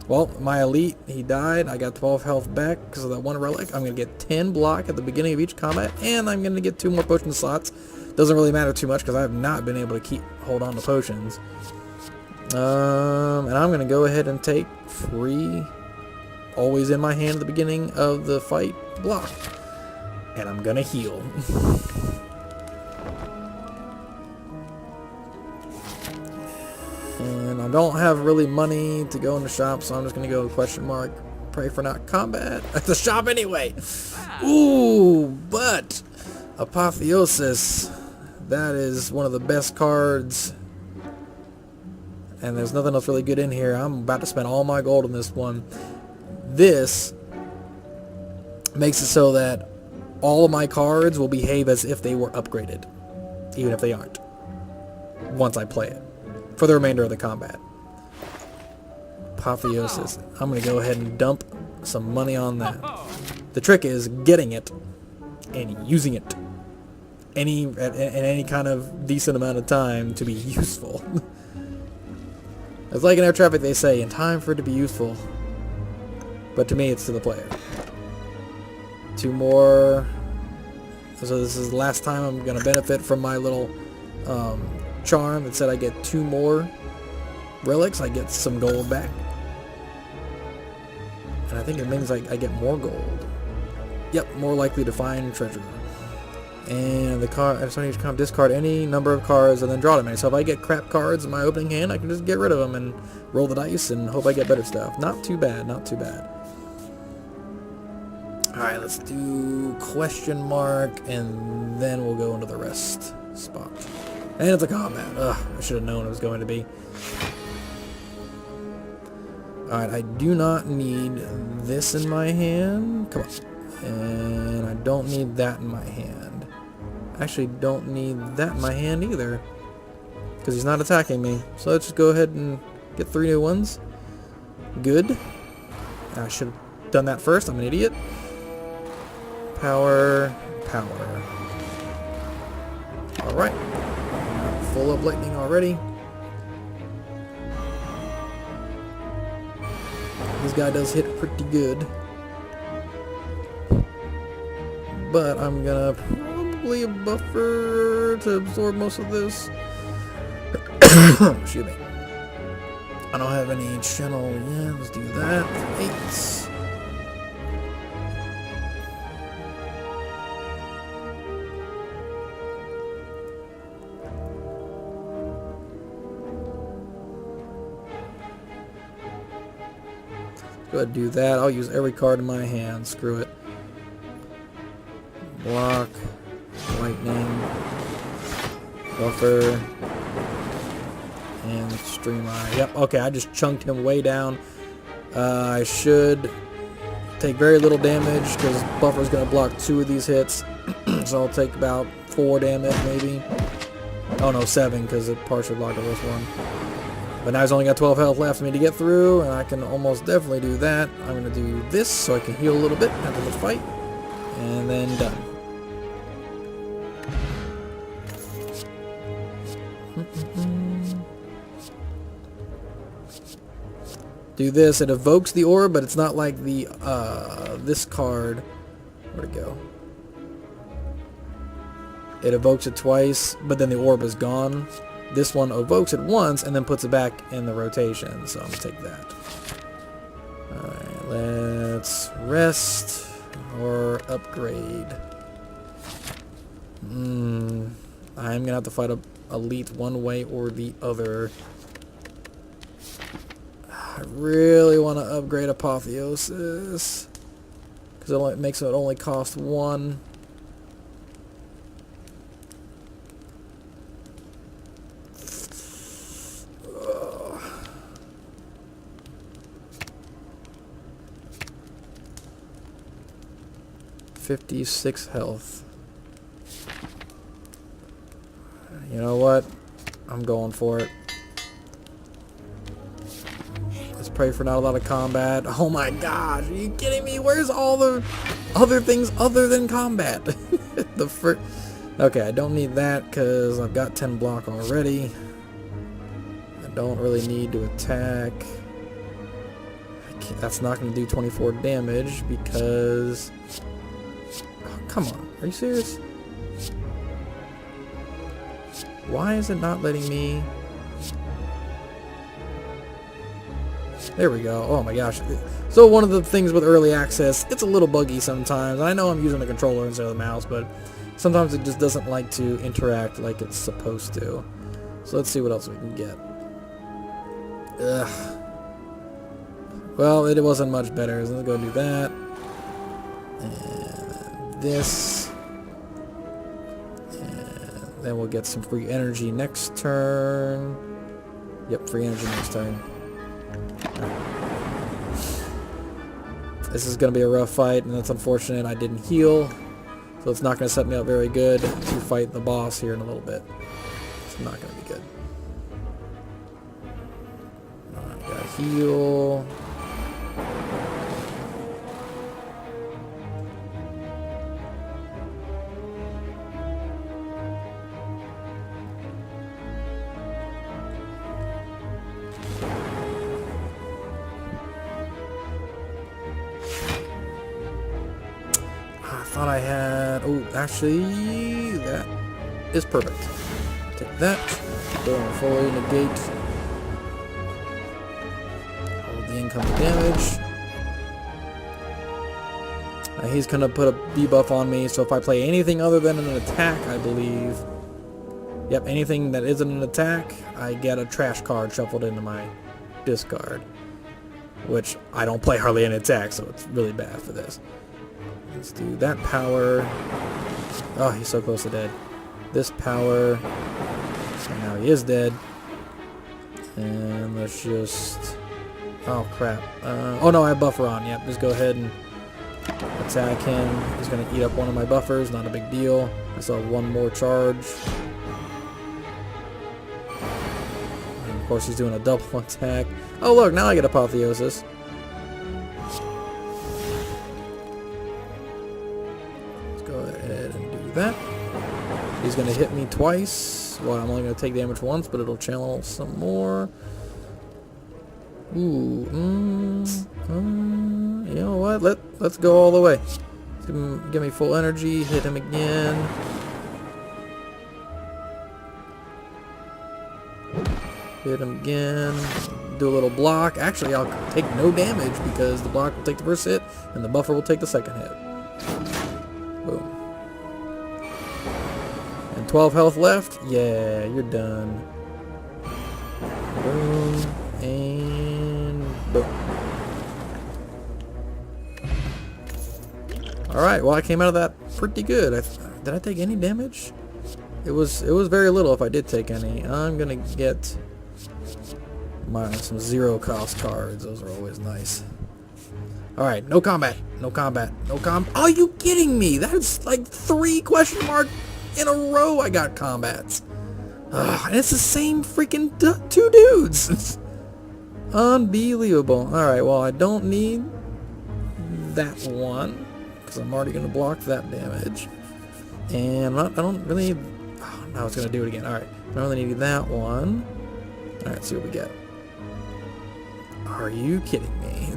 Well, my elite, he died. I got 12 health back because of that one relic. I'm going to get 10 block at the beginning of each combat, and I'm going to get 2 more potion slots. Doesn't really matter too much because I have not been able to hold on to potions. And I'm going to go ahead and take free, always in my hand at the beginning of the fight, block. And I'm going to heal. And I don't have really money to go in the shop, so I'm just going to go to question mark. Pray for not combat at the shop anyway. Ooh, but Apotheosis, that is one of the best cards. And there's nothing else really good in here. I'm about to spend all my gold on this one. This makes it so that all of my cards will behave as if they were upgraded, even if they aren't, once I play it, for the remainder of the combat. Apotheosis. I'm going to go ahead and dump some money on that. The trick is getting it and using it at any kind of decent amount of time to be useful. It's like in air traffic, they say, in time for it to be useful. But to me, it's to the player. 2 more. So this is the last time I'm going to benefit from my little charm that said I get 2 more relics. I get some gold back. And I think it means I get more gold. Yep, more likely to find treasure. And the card, I just need to discard any number of cards and then draw them. So if I get crap cards in my opening hand, I can just get rid of them and roll the dice and hope I get better stuff. Not too bad, not too bad. Alright, let's do question mark, and then we'll go into the rest spot. And it's a combat. Ugh, I should have known it was going to be. Alright, I do not need this in my hand. Come on. And I don't need that in my hand. Actually, don't need that in my hand either, because he's not attacking me. So let's just go ahead and get 3 new ones. Good. I should have done that first. I'm an idiot. Power. Power. Alright. Full up lightning already. This guy does hit pretty good. But I'm gonna probably a buffer to absorb most of this. Excuse me. I don't have any channel. Yeah, let's do that. 8. Go ahead and do that. I'll use every card in my hand. Screw it. Block. Lightning. Buffer. And Stream Eye. Yep, okay, I just chunked him way down. I should take very little damage because Buffer's going to block 2 of these hits. So I'll take about 4 damage maybe. Oh no, 7 because it partially blocked the first one. But now he's only got 12 health left for me to get through, and I can almost definitely do that. I'm going to do this so I can heal a little bit after the fight. And then done. Do this, it evokes the orb, but it's not like the, this card. Where'd it go? it evokes it twice, but then the orb is gone. This one evokes it once and then puts it back in the rotation, so I'm going to take that. Alright, let's rest or upgrade. I'm going to have to fight a elite one way or the other. I really want to upgrade Apotheosis because it makes it only cost 1. Ugh. 56 health. You know what? I'm going for it. Let's pray for not a lot of combat. Oh my gosh, are you kidding me? Where's all the other things other than combat? Okay, I don't need that because I've got 10 block already. I don't really need to attack. That's not going to do 24 damage because... Oh, come on, are you serious? Why is it not letting me... There we go. Oh my gosh. So one of the things with early access, it's a little buggy sometimes. I know I'm using the controller instead of the mouse, but sometimes it just doesn't like to interact like it's supposed to. So let's see what else we can get. Ugh. Well, it wasn't much better. So let's go do that. And this. Then we'll get some free energy next turn. Yep, free energy next turn. This is going to be a rough fight, and that's unfortunate. I didn't heal, so it's not going to set me up very good to fight the boss here in a little bit. It's not going to be good. Alright, gotta heal. I thought I had... Oh, actually, that is perfect. Take that. Go and fully negate all the incoming damage. He's going to put a debuff on me, so if I play anything other than an attack, I believe... Yep, anything that isn't an attack, I get a trash card shuffled into my discard. Which, I don't play hardly any attack, so it's really bad for this. Let's do that power. Oh, he's so close to dead. This power. And now he is dead. And let's just... Oh, crap. Oh, no, I have buffer on. Yep, just go ahead and attack him. He's going to eat up one of my buffers. Not a big deal. I still have one more charge. And of course, he's doing a double attack. Oh, look, now I get Apotheosis. That. He's going to hit me twice. Well, I'm only going to take damage once, but it'll channel some more. Ooh. You know what? Let's go all the way. Give me full energy. Hit him again. Hit him again. Do a little block. Actually, I'll take no damage because the block will take the first hit and the buffer will take the second hit. Boom. 12 health left? Yeah, you're done. Boom. And boom. Alright, well I came out of that pretty good. Did I take any damage? It was very little if I did take any. I'm gonna get some zero cost cards. Those are always nice. Alright, no combat. No combat. No combat. Are you kidding me? That's like 3 question mark in a row I got combats. And it's the same freaking 2 dudes. Unbelievable. Alright, well I don't need that one because I'm already going to block that damage. And I don't really need... Oh, now it's going to do it again. Alright, I don't really need that one. Alright, see what we get. Are you kidding me?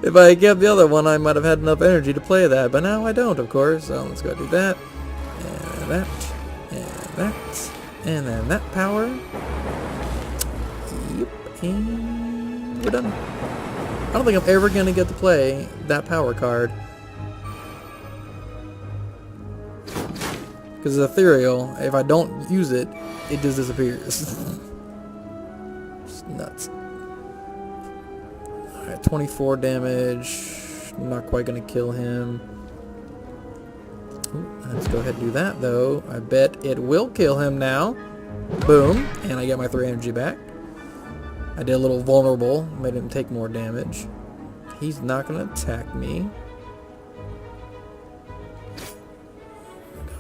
If I kept the other one, I might have had enough energy to play that, but now I don't, of course. So let's go do that, and that, and that, and then that power. Yep, and we're done. I don't think I'm ever going to get to play that power card. Because it's ethereal. If I don't use it, it just disappears. It's nuts. Alright, 24 damage. Not quite going to kill him. Ooh, let's go ahead and do that, though. I bet it will kill him now. Boom. And I get my 3 energy back. I did a little vulnerable. Made him take more damage. He's not going to attack me.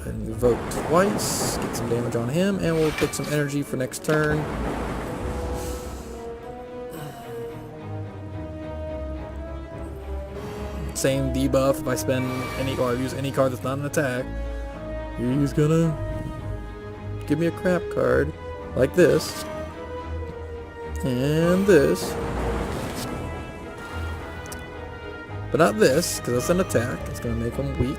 And evoke twice, get some damage on him, and we'll pick some energy for next turn. Same debuff if I spend any or use any card that's not an attack. He's gonna give me a crap card like this and this, but not this because that's an attack. It's gonna make him weak.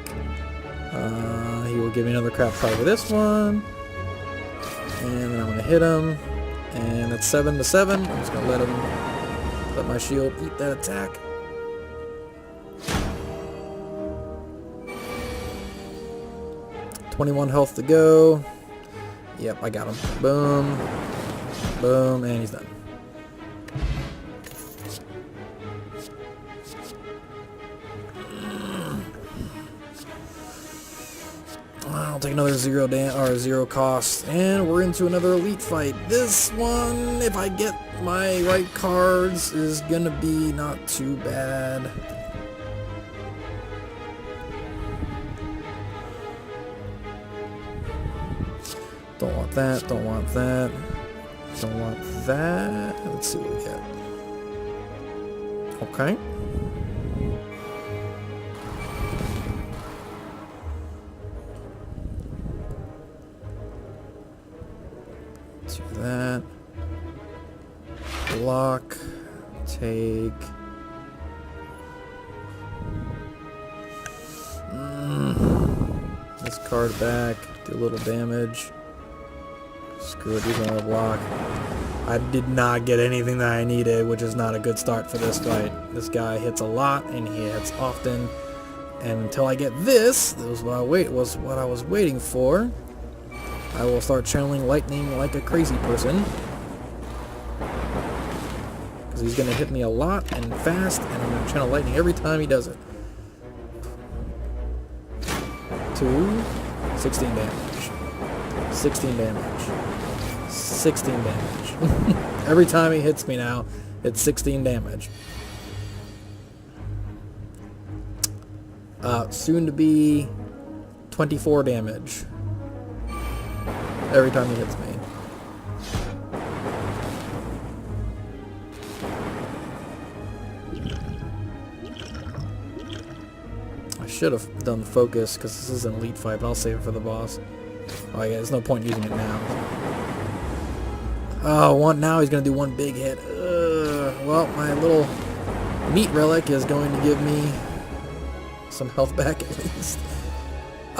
He will give me another crap card with this one. And then I'm going to hit him. And that's 7 to 7. I'm just going to let my shield eat that attack. $21 health to go. Yep, I got him. Boom. Boom. And he's done. I'll take another 0 cost, and we're into another elite fight. This one, if I get my right cards, is gonna be not too bad. Don't want that, don't want that, don't want that. Let's see what we get. Okay. That block, take this card back, do a little damage. Screw it, he's gonna block. I did not get anything that I needed, which is not a good start for this fight. This guy hits a lot and he hits often, and until I get this, that was what I was waiting for. I will start channeling lightning like a crazy person. Because he's going to hit me a lot and fast, and I'm going to channel lightning every time he does it. 2, 16 damage. 16 damage. 16 damage. Every time he hits me now, it's 16 damage. Soon to be 24 damage. Every time he hits me. I should have done focus because this is an elite fight, but I'll save it for the boss. Oh yeah, there's no point using it now. Oh, now he's going to do one big hit. Well, my little meat relic is going to give me some health back at least.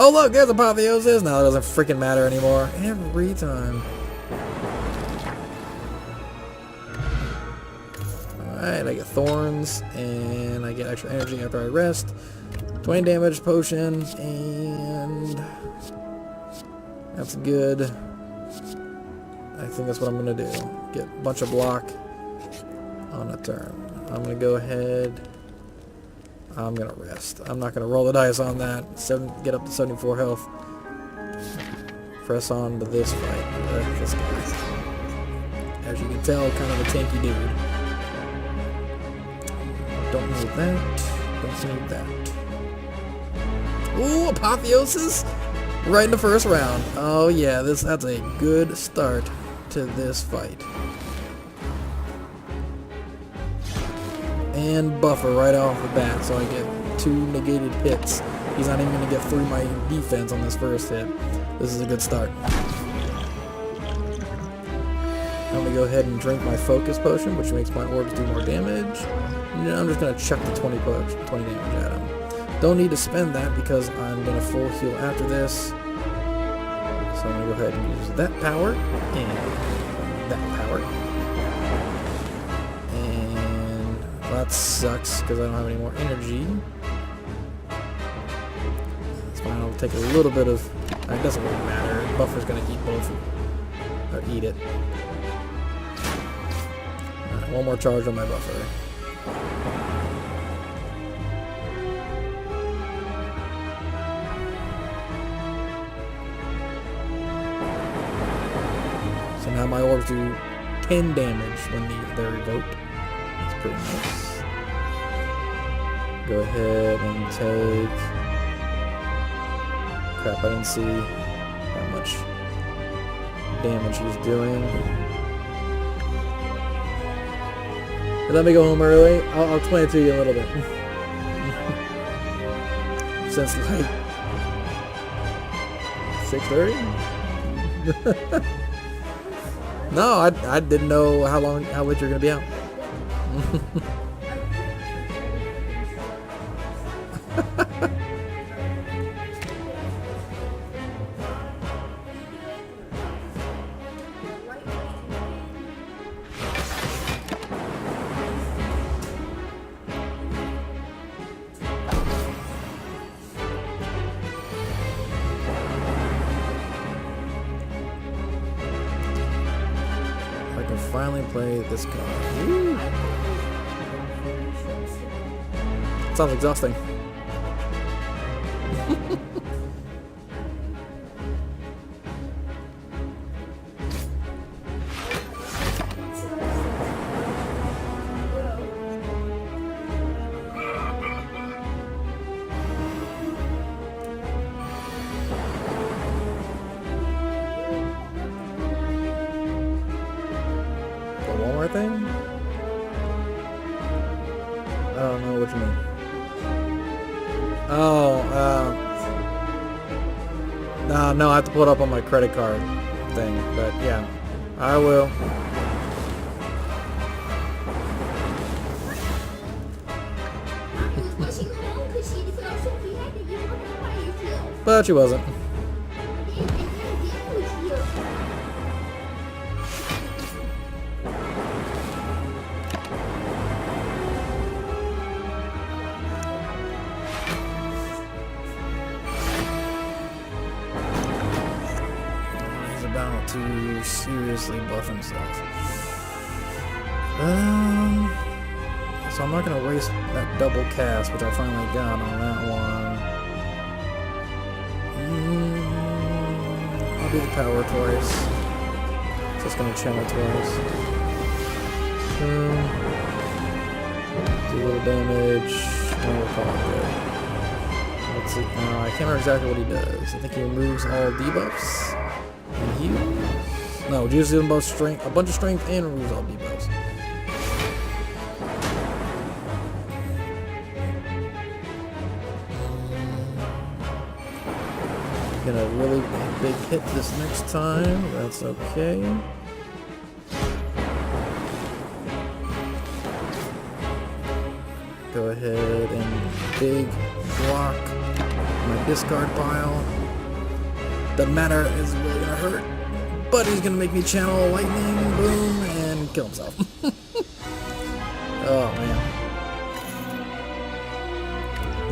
Oh look, there's Apotheosis! Now it doesn't freaking matter anymore. Every time. Alright, I get thorns, and I get extra energy after I rest. 20 damage potion, and that's good. I think that's what I'm going to do. Get a bunch of block on a turn. I'm going to go ahead. I'm going to rest. I'm not going to roll the dice on that. Get up to 74 health. Press on to this fight. This guy. As you can tell, kind of a tanky dude. Don't need that. Don't need that. Ooh, Apotheosis! Right in the first round. Oh yeah, that's a good start to this fight. And buffer right off the bat, so I get 2 negated hits. He's not even going to get through my defense on this first hit. This is a good start. I'm gonna go ahead and drink my focus potion, which makes my orbs do more damage. And I'm just gonna chuck the 20 damage at him. Don't need to spend that because I'm gonna full heal after this. So I'm gonna go ahead and use that power and that power. And well, that sucks because I don't have any more energy. That's fine. I'll take a little bit of. It doesn't really matter. Buffer's gonna eat both, or eat it. Alright, one more charge on my buffer. So now my orbs do 10 damage when they're revoked. That's pretty nice. Go ahead and take... Crap, I didn't see how much damage he's doing. Let me go home early. I'll explain it to you in a little bit. Since like 6:30? No, I didn't know how late you're gonna be out. I can finally play this card. Woo. Sounds exhausting. Thing? I don't know what you mean. Oh, no, I have to pull it up on my credit card thing, but yeah, I will. But she wasn't. To seriously buff himself. So I'm not gonna waste that double cast, which I finally got on that one. I'll do the power twice. So it's gonna channel twice. Do a little damage, and we'll call it good. Let's see. I can't remember exactly what he does. I think he removes all debuffs. And heals? No, uses them both strength, a bunch of strength, and removes all debuffs. Get a really big hit this next time. That's okay. Go ahead and big block my discard pile. Doesn't matter, it's really gonna hurt. But he's gonna make me channel lightning, boom, and kill himself. Oh man.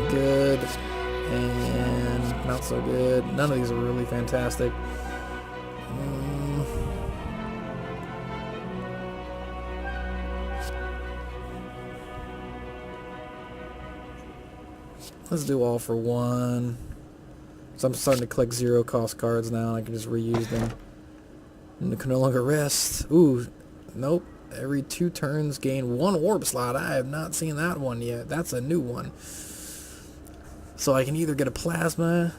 Good. And not so good. None of these are really fantastic. Let's do all for one. So I'm starting to collect 0 cost cards now, and I can just reuse them. And I can no longer rest. Ooh, nope. Every 2 turns gain 1 orb slot. I have not seen that one yet. That's a new one. So I can either get a plasma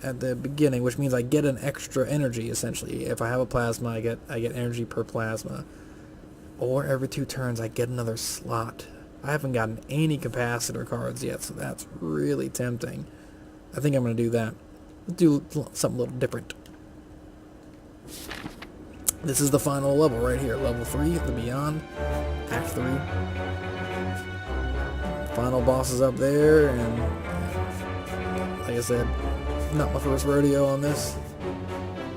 at the beginning, which means I get an extra energy essentially. If I have a plasma, I get energy per plasma. Or every 2 turns I get another slot. I haven't gotten any capacitor cards yet, so that's really tempting. I think I'm going to do that. Let's do something a little different. This is the final level right here. Level 3, the Beyond, Act 3. Final boss is up there, and like I said, not my first rodeo on this.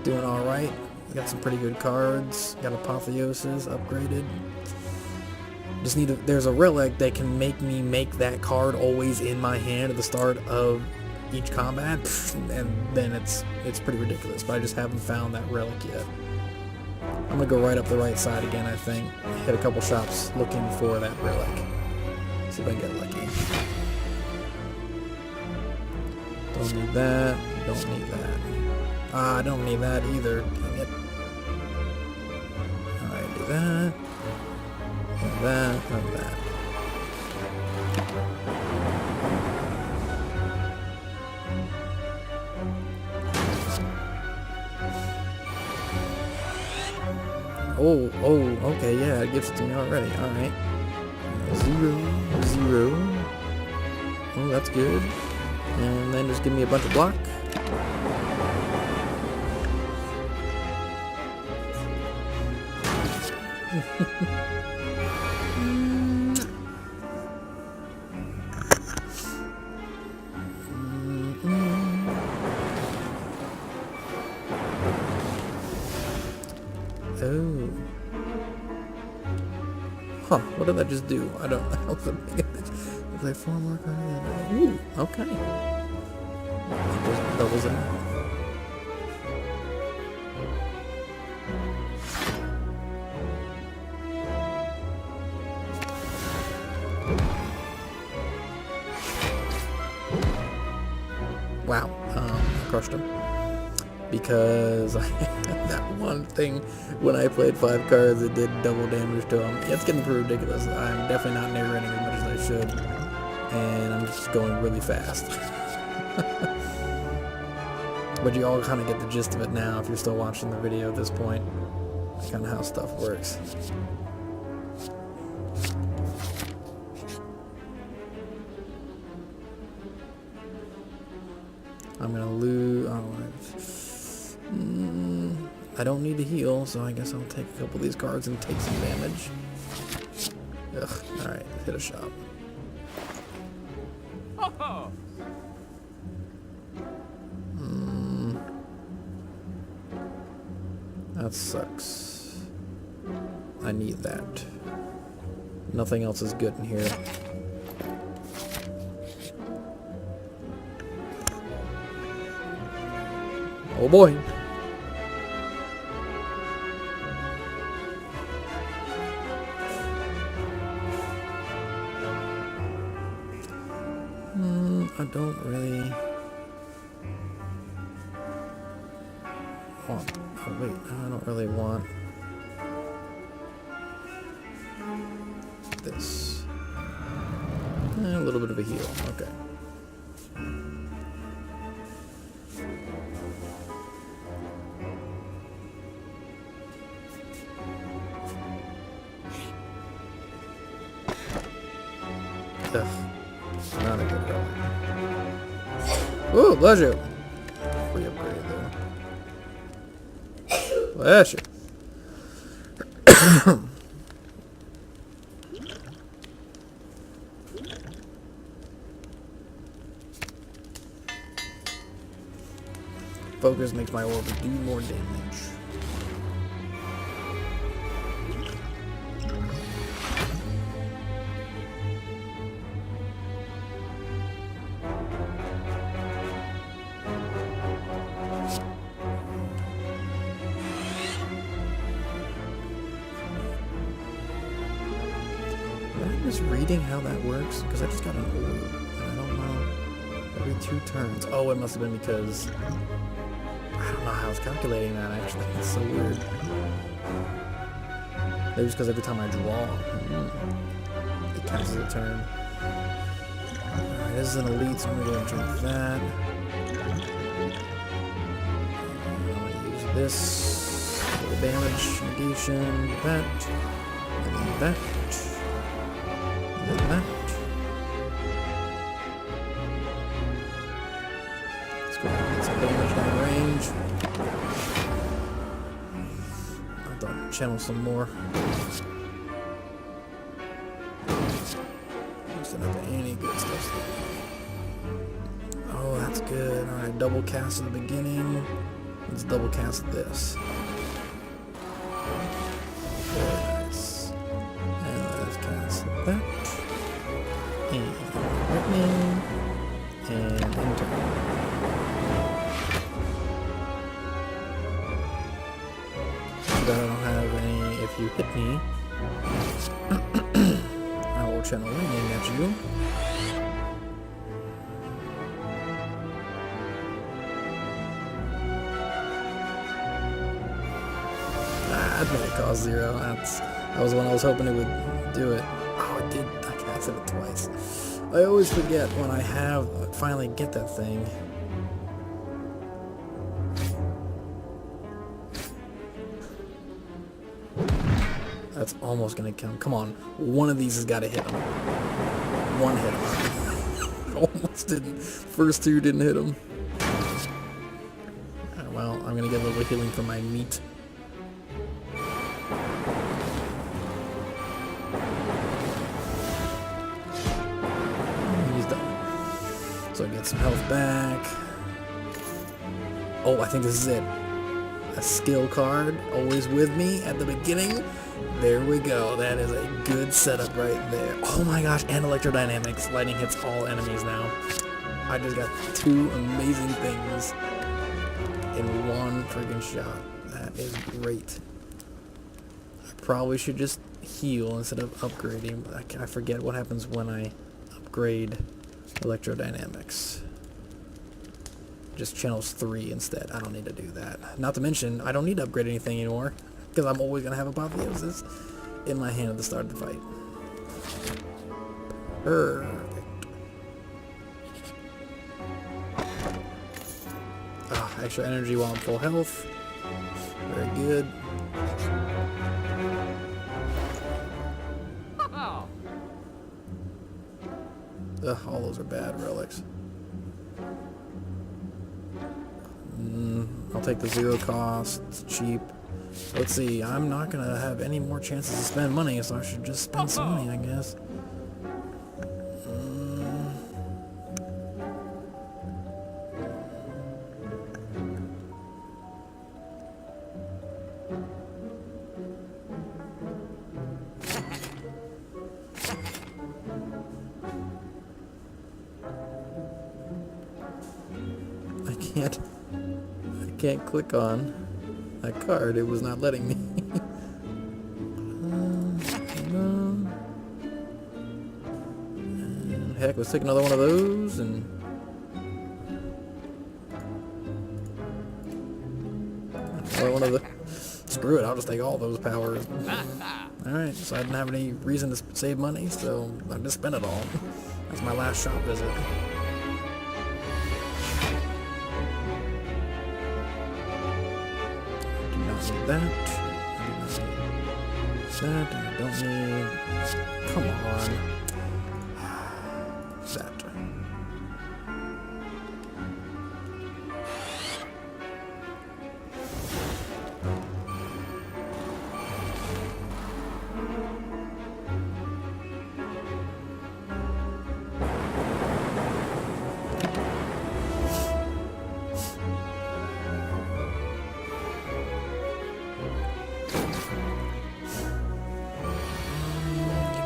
Doing alright. Got some pretty good cards. Got Apotheosis upgraded. Just need there's a relic that can make me make that card always in my hand at the start of each combat, and then it's pretty ridiculous, but I just haven't found that relic yet. I'm gonna go right up the right side again, I think. Hit a couple shops looking for that relic. See if I can get lucky. Don't need that. Don't need that. Ah, I don't need that either. Dang it. Alright, do that. And that, and that. Oh, okay, yeah, it gives it to me already. Alright. 0, 0. Oh, that's good. And then just give me a bunch of block. Oh. Huh, what did that just do? I don't know. It's like 4 more cards. Ooh, okay. It just doubles it. Wow, I crushed him. Because I had that one thing when I played 5 cards, it did double damage to him. Yeah, it's getting pretty ridiculous. I'm definitely not narrating as much as I should, and I'm just going really fast. But you all kind of get the gist of it now if you're still watching the video at this point. That's kind of how stuff works. I'm gonna lose. I don't need to heal, so I guess I'll take a couple of these cards and take some damage. Ugh. Alright, hit a shop. That sucks. I need that. Nothing else is good in here. Oh boy. I don't really want. Oh wait, I don't really want this. A little bit of a heal. Okay. Ugh. Not a good relic. Ooh, bless you. Free upgrade there. Bless you. Focus makes my orb do more damage. I'm just reading how that works because I just got an orb and I don't know. Every 2 turns. Oh, it must have been because I don't know how I was calculating that actually. It's so weird. Maybe it's because every time I draw, it counts as a turn. Alright, this is an elite, so I'm going to go and drink that. I'm going to use this. Little damage, negation, that, and then that. That. Let's go ahead and get some damage down range. Don't channel some more. Don't have any good stuff. Oh, that's good. Alright, double cast at the beginning. Let's double cast this. Very nice. And let's cast that. And lightning. And enter. I don't have any. If you hit me, I will channel lightning at you. That made it cost 0. That was when I was hoping it would do it. Oh, it did. I casted it twice. I always forget when I finally get that thing. That's almost gonna come. Come on, one of these has got to hit him. One hit him. Almost didn't. First two didn't hit him. Well, I'm gonna get a little healing from my meat. He's done. So I get some health back. Oh, I think this is it. A skill card, always with me at the beginning. There we go. That is a good setup right there. Oh my gosh, and electrodynamics. Lightning hits all enemies now. I just got 2 amazing things in one friggin' shot. That is great. I probably should just heal instead of upgrading. I forget what happens when I upgrade electrodynamics. Just channels 3 instead. I don't need to do that. Not to mention, I don't need to upgrade anything anymore, because I'm always going to have apotheosis in my hand at the start of the fight. Perfect. Extra energy while I'm full health. Very good. Ugh, all those are bad relics. I'll take the 0 cost. It's cheap. Let's see, I'm not gonna have any more chances to spend money, so I should just spend some money, I guess. I can't click on that card. It was not letting me. Heck, let's take another one of those and another one of the. Screw it! I'll just take all those powers. All right, so I didn't have any reason to save money, so I just spent it all. That's my last shop visit. That. I don't need. Come on. That.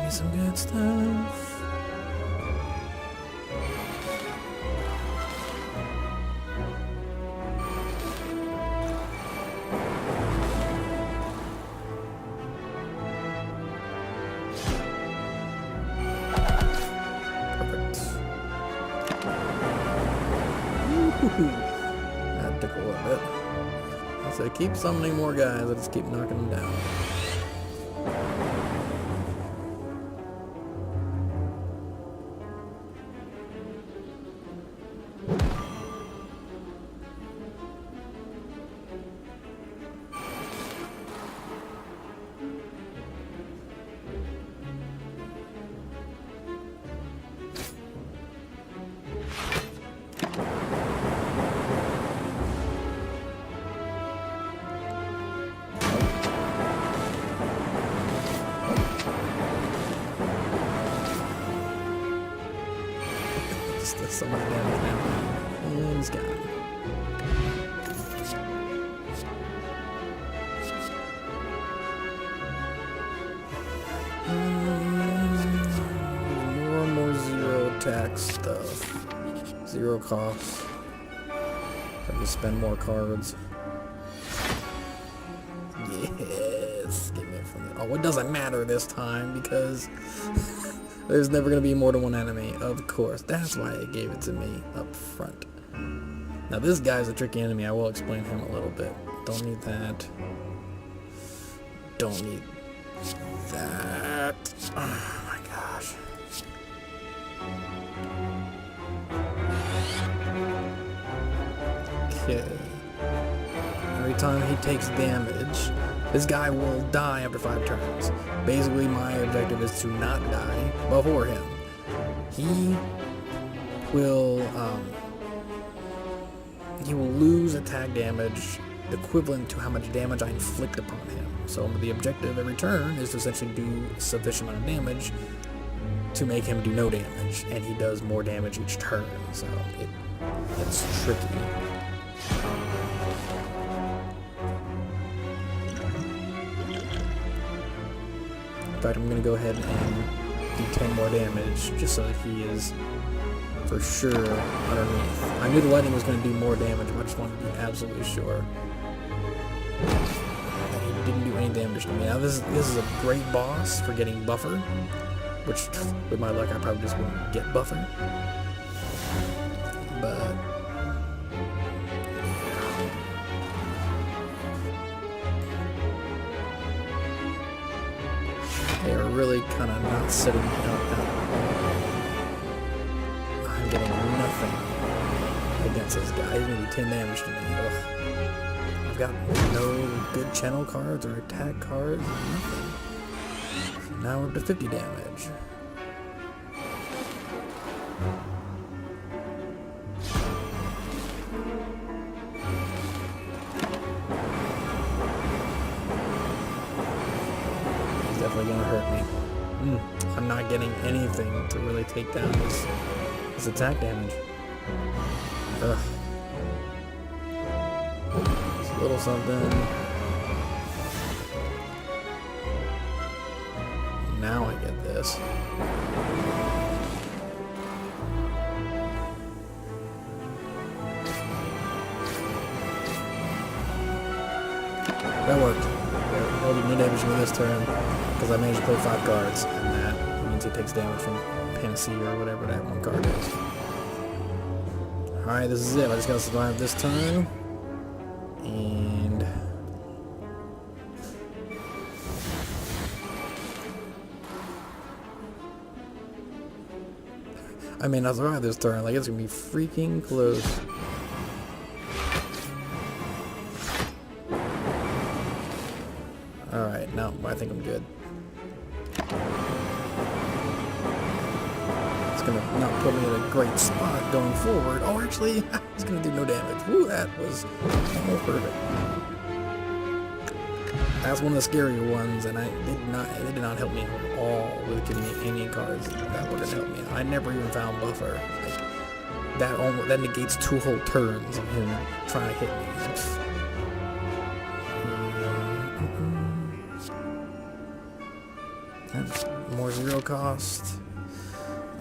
Some good stuff. Perfect. Woo-hoo-hoo. That took a little bit. I said keep summoning more guys, I just keep knocking them down. so much damage now. And he's gone. More zero attack stuff. Zero cost. Have to spend more cards. Yes, give me it from there. Oh, it doesn't matter this time because there's never gonna be more than one enemy. Of course, that's why it gave it to me up front. Now this guy's a tricky enemy. I will explain him a little bit. Don't need that. Don't need that. Oh my gosh. Okay. Every time he takes damage, this guy will die after 5 turns. Basically, my objective is to not die before him. He will lose attack damage equivalent to how much damage I inflict upon him. So the objective every turn is to essentially do a sufficient amount of damage to make him do no damage, and he does more damage each turn. So it's tricky. In fact, I'm going to go ahead and do 10 more damage, just so that he is for sure underneath. I knew the lightning was going to do more damage, but I just wanted to be absolutely sure. And he didn't do any damage to me. Now this is a great boss for getting buffer, which with my luck I probably just wouldn't get buffer. But they are really kind of not setting me up at all. I'm getting nothing against this guy. He's going to do 10 damage to me. Ugh. I've got no good channel cards or attack cards or nothing. So now we're up to 50 damage. Definitely gonna hurt me. I'm not getting anything to really take down this attack damage. Ugh. It's a little something. Now I get this. That worked. I'll do no damage to me this turn because I managed to play 5 cards, and that means he takes damage from Panacea or whatever that one card is. Alright, this is it. I just gotta survive this turn. And I may not survive this turn. Like, it's gonna be freaking close. Alright, no, I think I'm good. It's gonna not put me in a great spot going forward. Oh, actually, it's gonna do no damage. Woo, that was almost perfect. That's one of the scarier ones, and they did not help me at all with giving me any cards that would have helped me. I never even found buffer. Like, that negates 2 whole turns of him trying to hit me. More zero cost.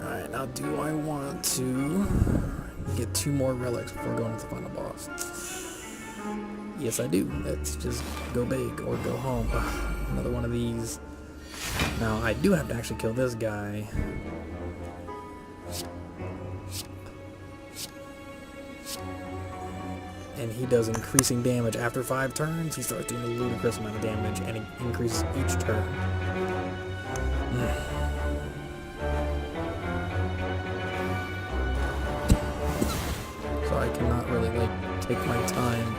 Alright, now do I want to get 2 more relics before going to the final boss? Yes, I do. Let's just go big or go home. Ugh, another one of these. Now, I do have to actually kill this guy. And he does increasing damage. After 5 turns, he starts doing a ludicrous amount of damage, and it increases each turn. So I cannot really, like, take my time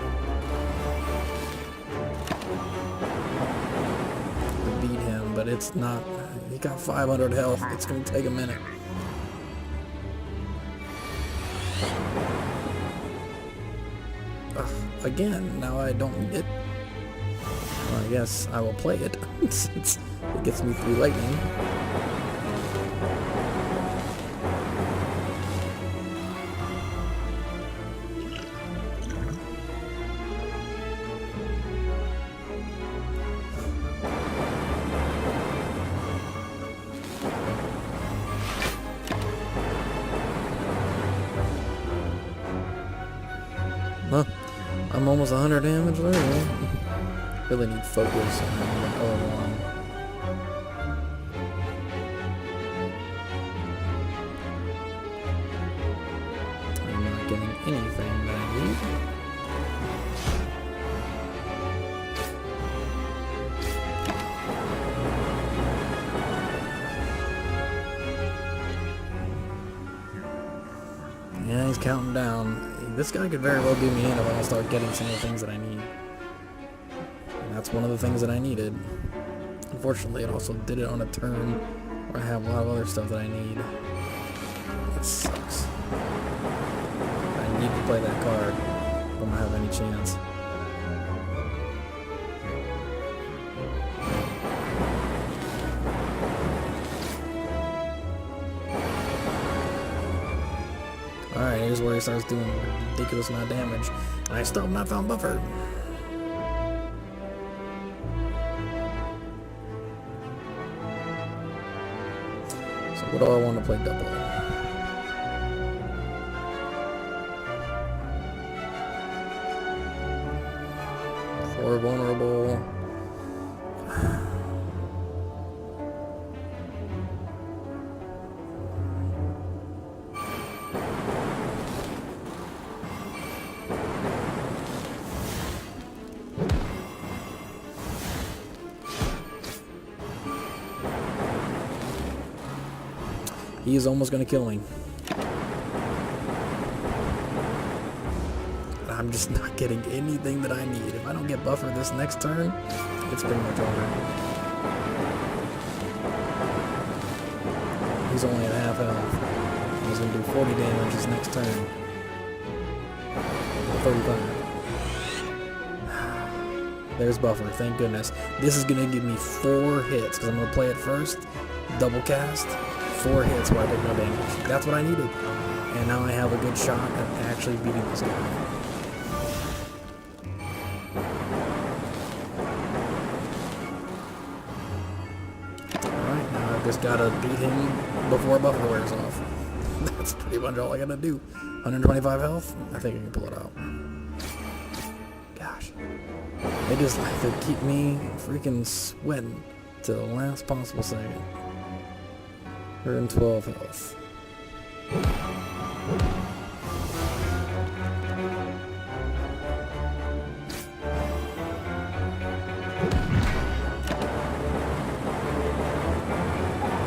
to beat him, but it's not... He got 500 health. It's going to take a minute. Again, now I don't need it. Well, I guess I will play it since it gets me through lightning. almost 100 damage there. Really need focus on the other one. I'm not getting anything that I need. Yeah, he's counting down. This guy could very well do me in if I don't start getting some of the things that I need. And that's one of the things that I needed. Unfortunately, it also did it on a turn where I have a lot of other stuff that I need. That sucks. I need to play that card if I'm gonna have any chance. Alright, here's where he starts doing a ridiculous amount of damage. And I still have not found buffer. So what do I want to play double? Four vulnerable. He is almost going to kill me. I'm just not getting anything that I need. If I don't get buffer this next turn, it's pretty much over. He's only at half health. He's going to do 40 damage his next turn. 35. There's buffer, thank goodness. This is going to give me 4 hits, because I'm going to play it first. Double cast. 4 hits where I take no damage. That's what I needed. And now I have a good shot at actually beating this guy. Alright, now I've just gotta beat him before buffer wears off. That's pretty much all I gotta do. 125 health? I think I can pull it out. Gosh. They just like to keep me freaking sweating to the last possible second. 112 health.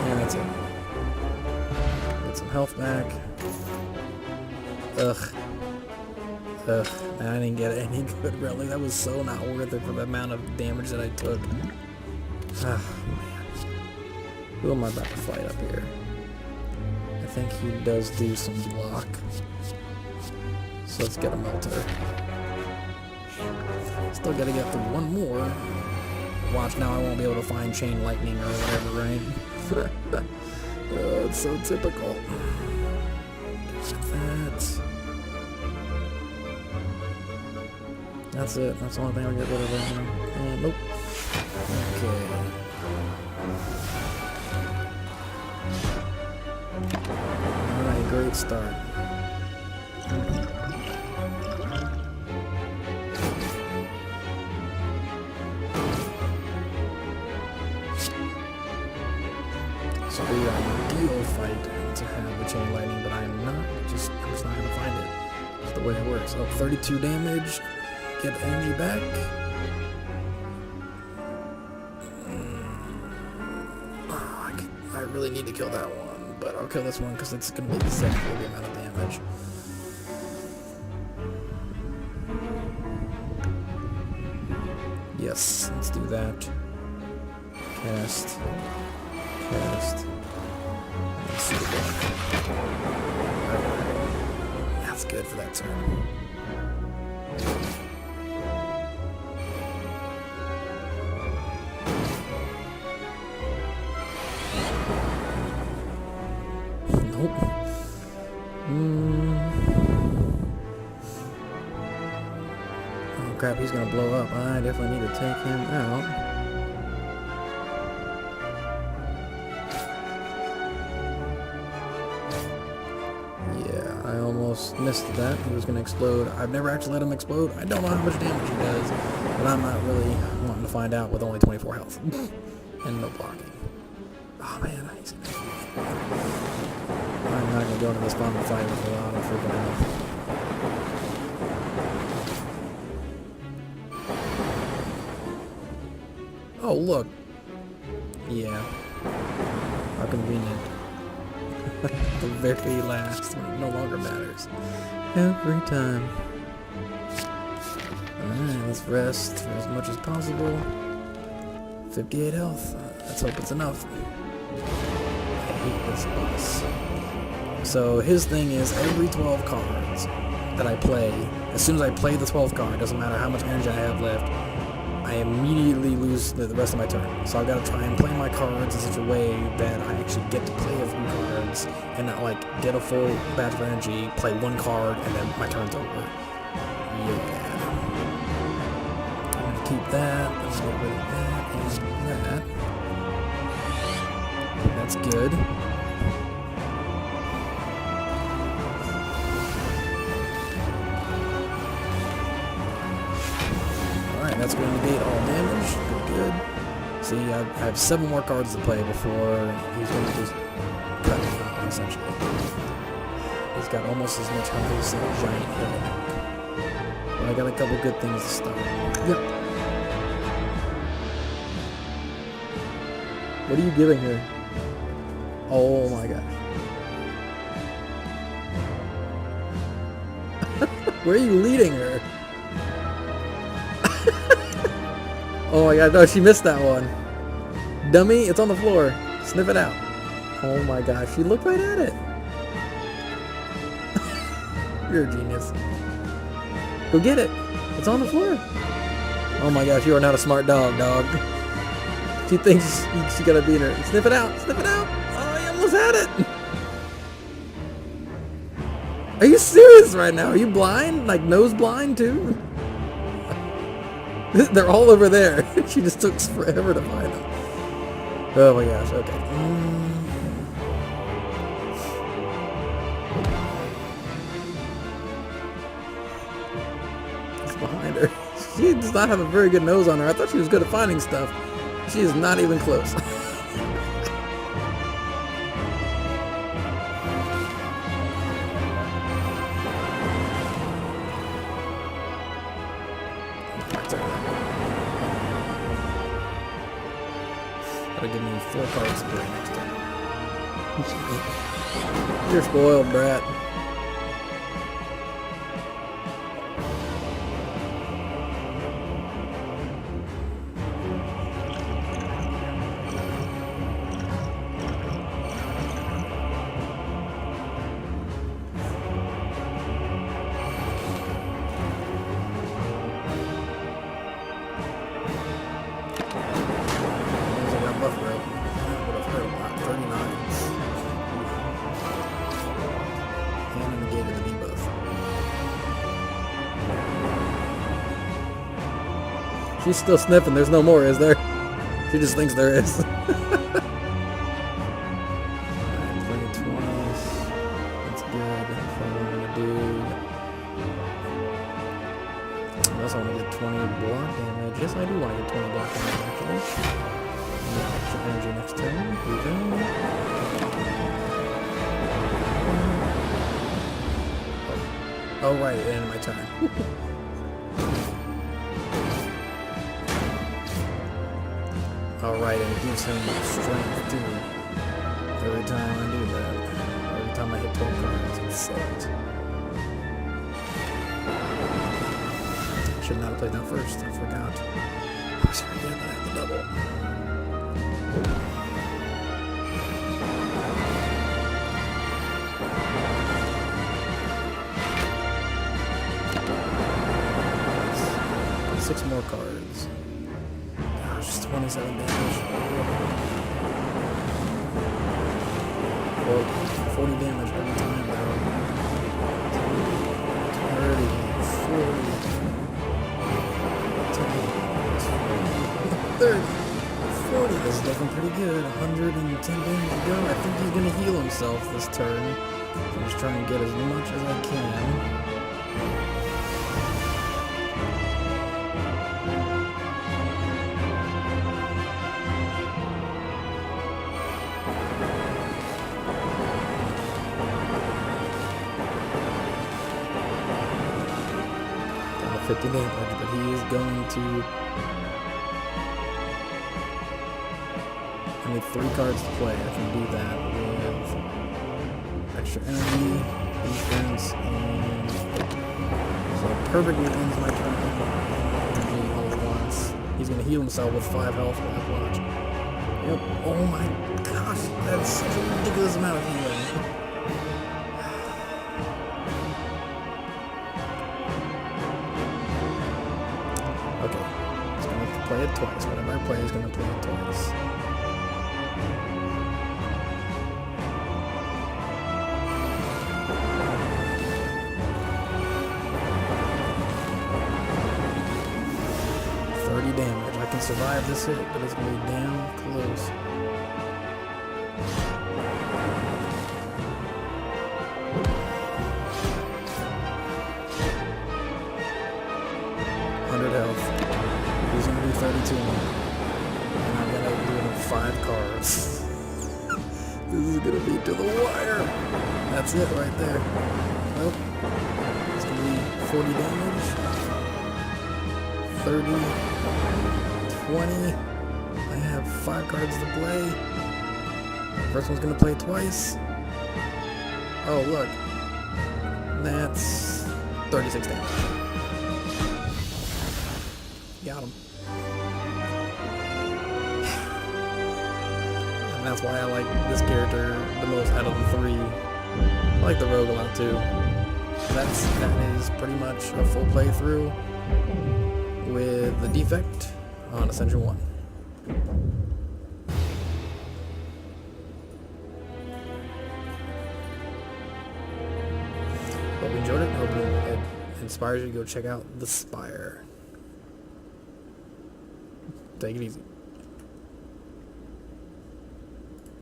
And that's it. Get some health back. Ugh. I didn't get any good really. That was so not worth it for the amount of damage that I took. Ah, man. Who am I about to fight up here? I think he does do some block. So let's get a melter. Still gotta get through one more. Watch now, I won't be able to find chain lightning or whatever, right? It's so typical. That's it. That's the only thing I'll get rid of right now. Nope. Okay. Alright, great start. So the ideal fight to have the chain lightning, but I'm just not gonna find it. That's the way it works. Oh, 32 damage. Get energy back. I really need to kill that one, but I'll kill this one because it's going to be exactly the amount of damage. Yes, let's do that. Cast. And suitable. Alright. That's good for that turn. Nope. Oh crap, he's gonna blow up. I definitely need to take him out. Yeah, I almost almost missed that. He was going to explode. I've never actually let him explode. I don't know how much damage he does, but I'm not really wanting to find out with only 24 health and no blocking. Oh man, I'm not going to go into this final fight with a lot of freaking health. Oh, look. Yeah. How convenient. The very last when it no longer matters. Every time. Alright, let's rest for as much as possible. 58 health. Let's hope it's enough. I hate this boss. So his thing is every 12 cards that I play, as soon as I play the 12th card, doesn't matter how much energy I have left, I immediately lose the rest of my turn. So I've got to try and play my cards in such a way that I actually get to play a few cards and not like get a full batch of energy, play one card, and then my turn's over. Yeah. I'm going to keep that. Let's get rid of that and that. That's good. That's going to negate all damage. Good. See, I have 7 more cards to play before he's going to just cut me out, essentially. He's got almost as much health as a giant head. But I got a couple good things to stop. Yep. What are you giving her? Oh my god. Where are you leading her? Oh my god, no, she missed that one. Dummy, it's on the floor. Sniff it out. Oh my gosh, she looked right at it. You're a genius. Go get it. It's on the floor. Oh my gosh, you are not a smart dog, dog. She thinks she gotta beat her. Sniff it out. Sniff it out. Oh, he almost had it. Are you serious right now? Are you blind? Like nose blind too? They're all over there. She just took forever to find them. Oh my gosh, okay. It's behind her. She does not have a very good nose on her. I thought she was good at finding stuff. She is not even close. That'll give me 4 cards to play next time. You're spoiled, brat. She's still sniffing. There's no more, is there? She just thinks there is. Alright, play it twice. That's good. That's what I'm gonna do. Unless I want to get 20 block damage. Yes, I do want to get 20 block damage, actually. Extra energy next turn. Here we go. Oh, right, it ended my turn. Alright, and it gives him strength too. Every time I do that. Every time I hit 12 cards, it sucks. Should not have played that first, I forgot. I was forgetting that I had the double. Six more cards. Gosh, 27 damage. Well, 40 damage every time, though. 30, 40, 30, 40. This is looking pretty good. 110 damage to go. I think he's going to heal himself this turn. I'm just trying to get as much as I can. Down to 50 damage, but he is going to... I need 3 cards to play. I can do that with extra energy, defense, and so it perfectly ends my turn. Energy all at once. He's gonna heal himself with 5 health. Watch. Yep. Oh my gosh, that's such a ridiculous amount of healing. Okay, he's gonna play it twice. Whatever I play, he's gonna play it twice. Damage. I can survive this hit, but it's gonna be damn close. Health. He's gonna be 32 more. And I'm gonna do it in 5 cards. This is gonna be to the wire. That's it right there. Nope. It's gonna be 40 damage. 30, 20, I have 5 cards to play. First one's gonna play twice. Oh look, that's 36 damage. Got him. And that's why I like this character the most out of the 3. I like the rogue a lot too. That is pretty much a full playthrough with the Defect on Ascension 1. Hope you enjoyed it. Hope it inspires you to go check out the Spire. Take it easy.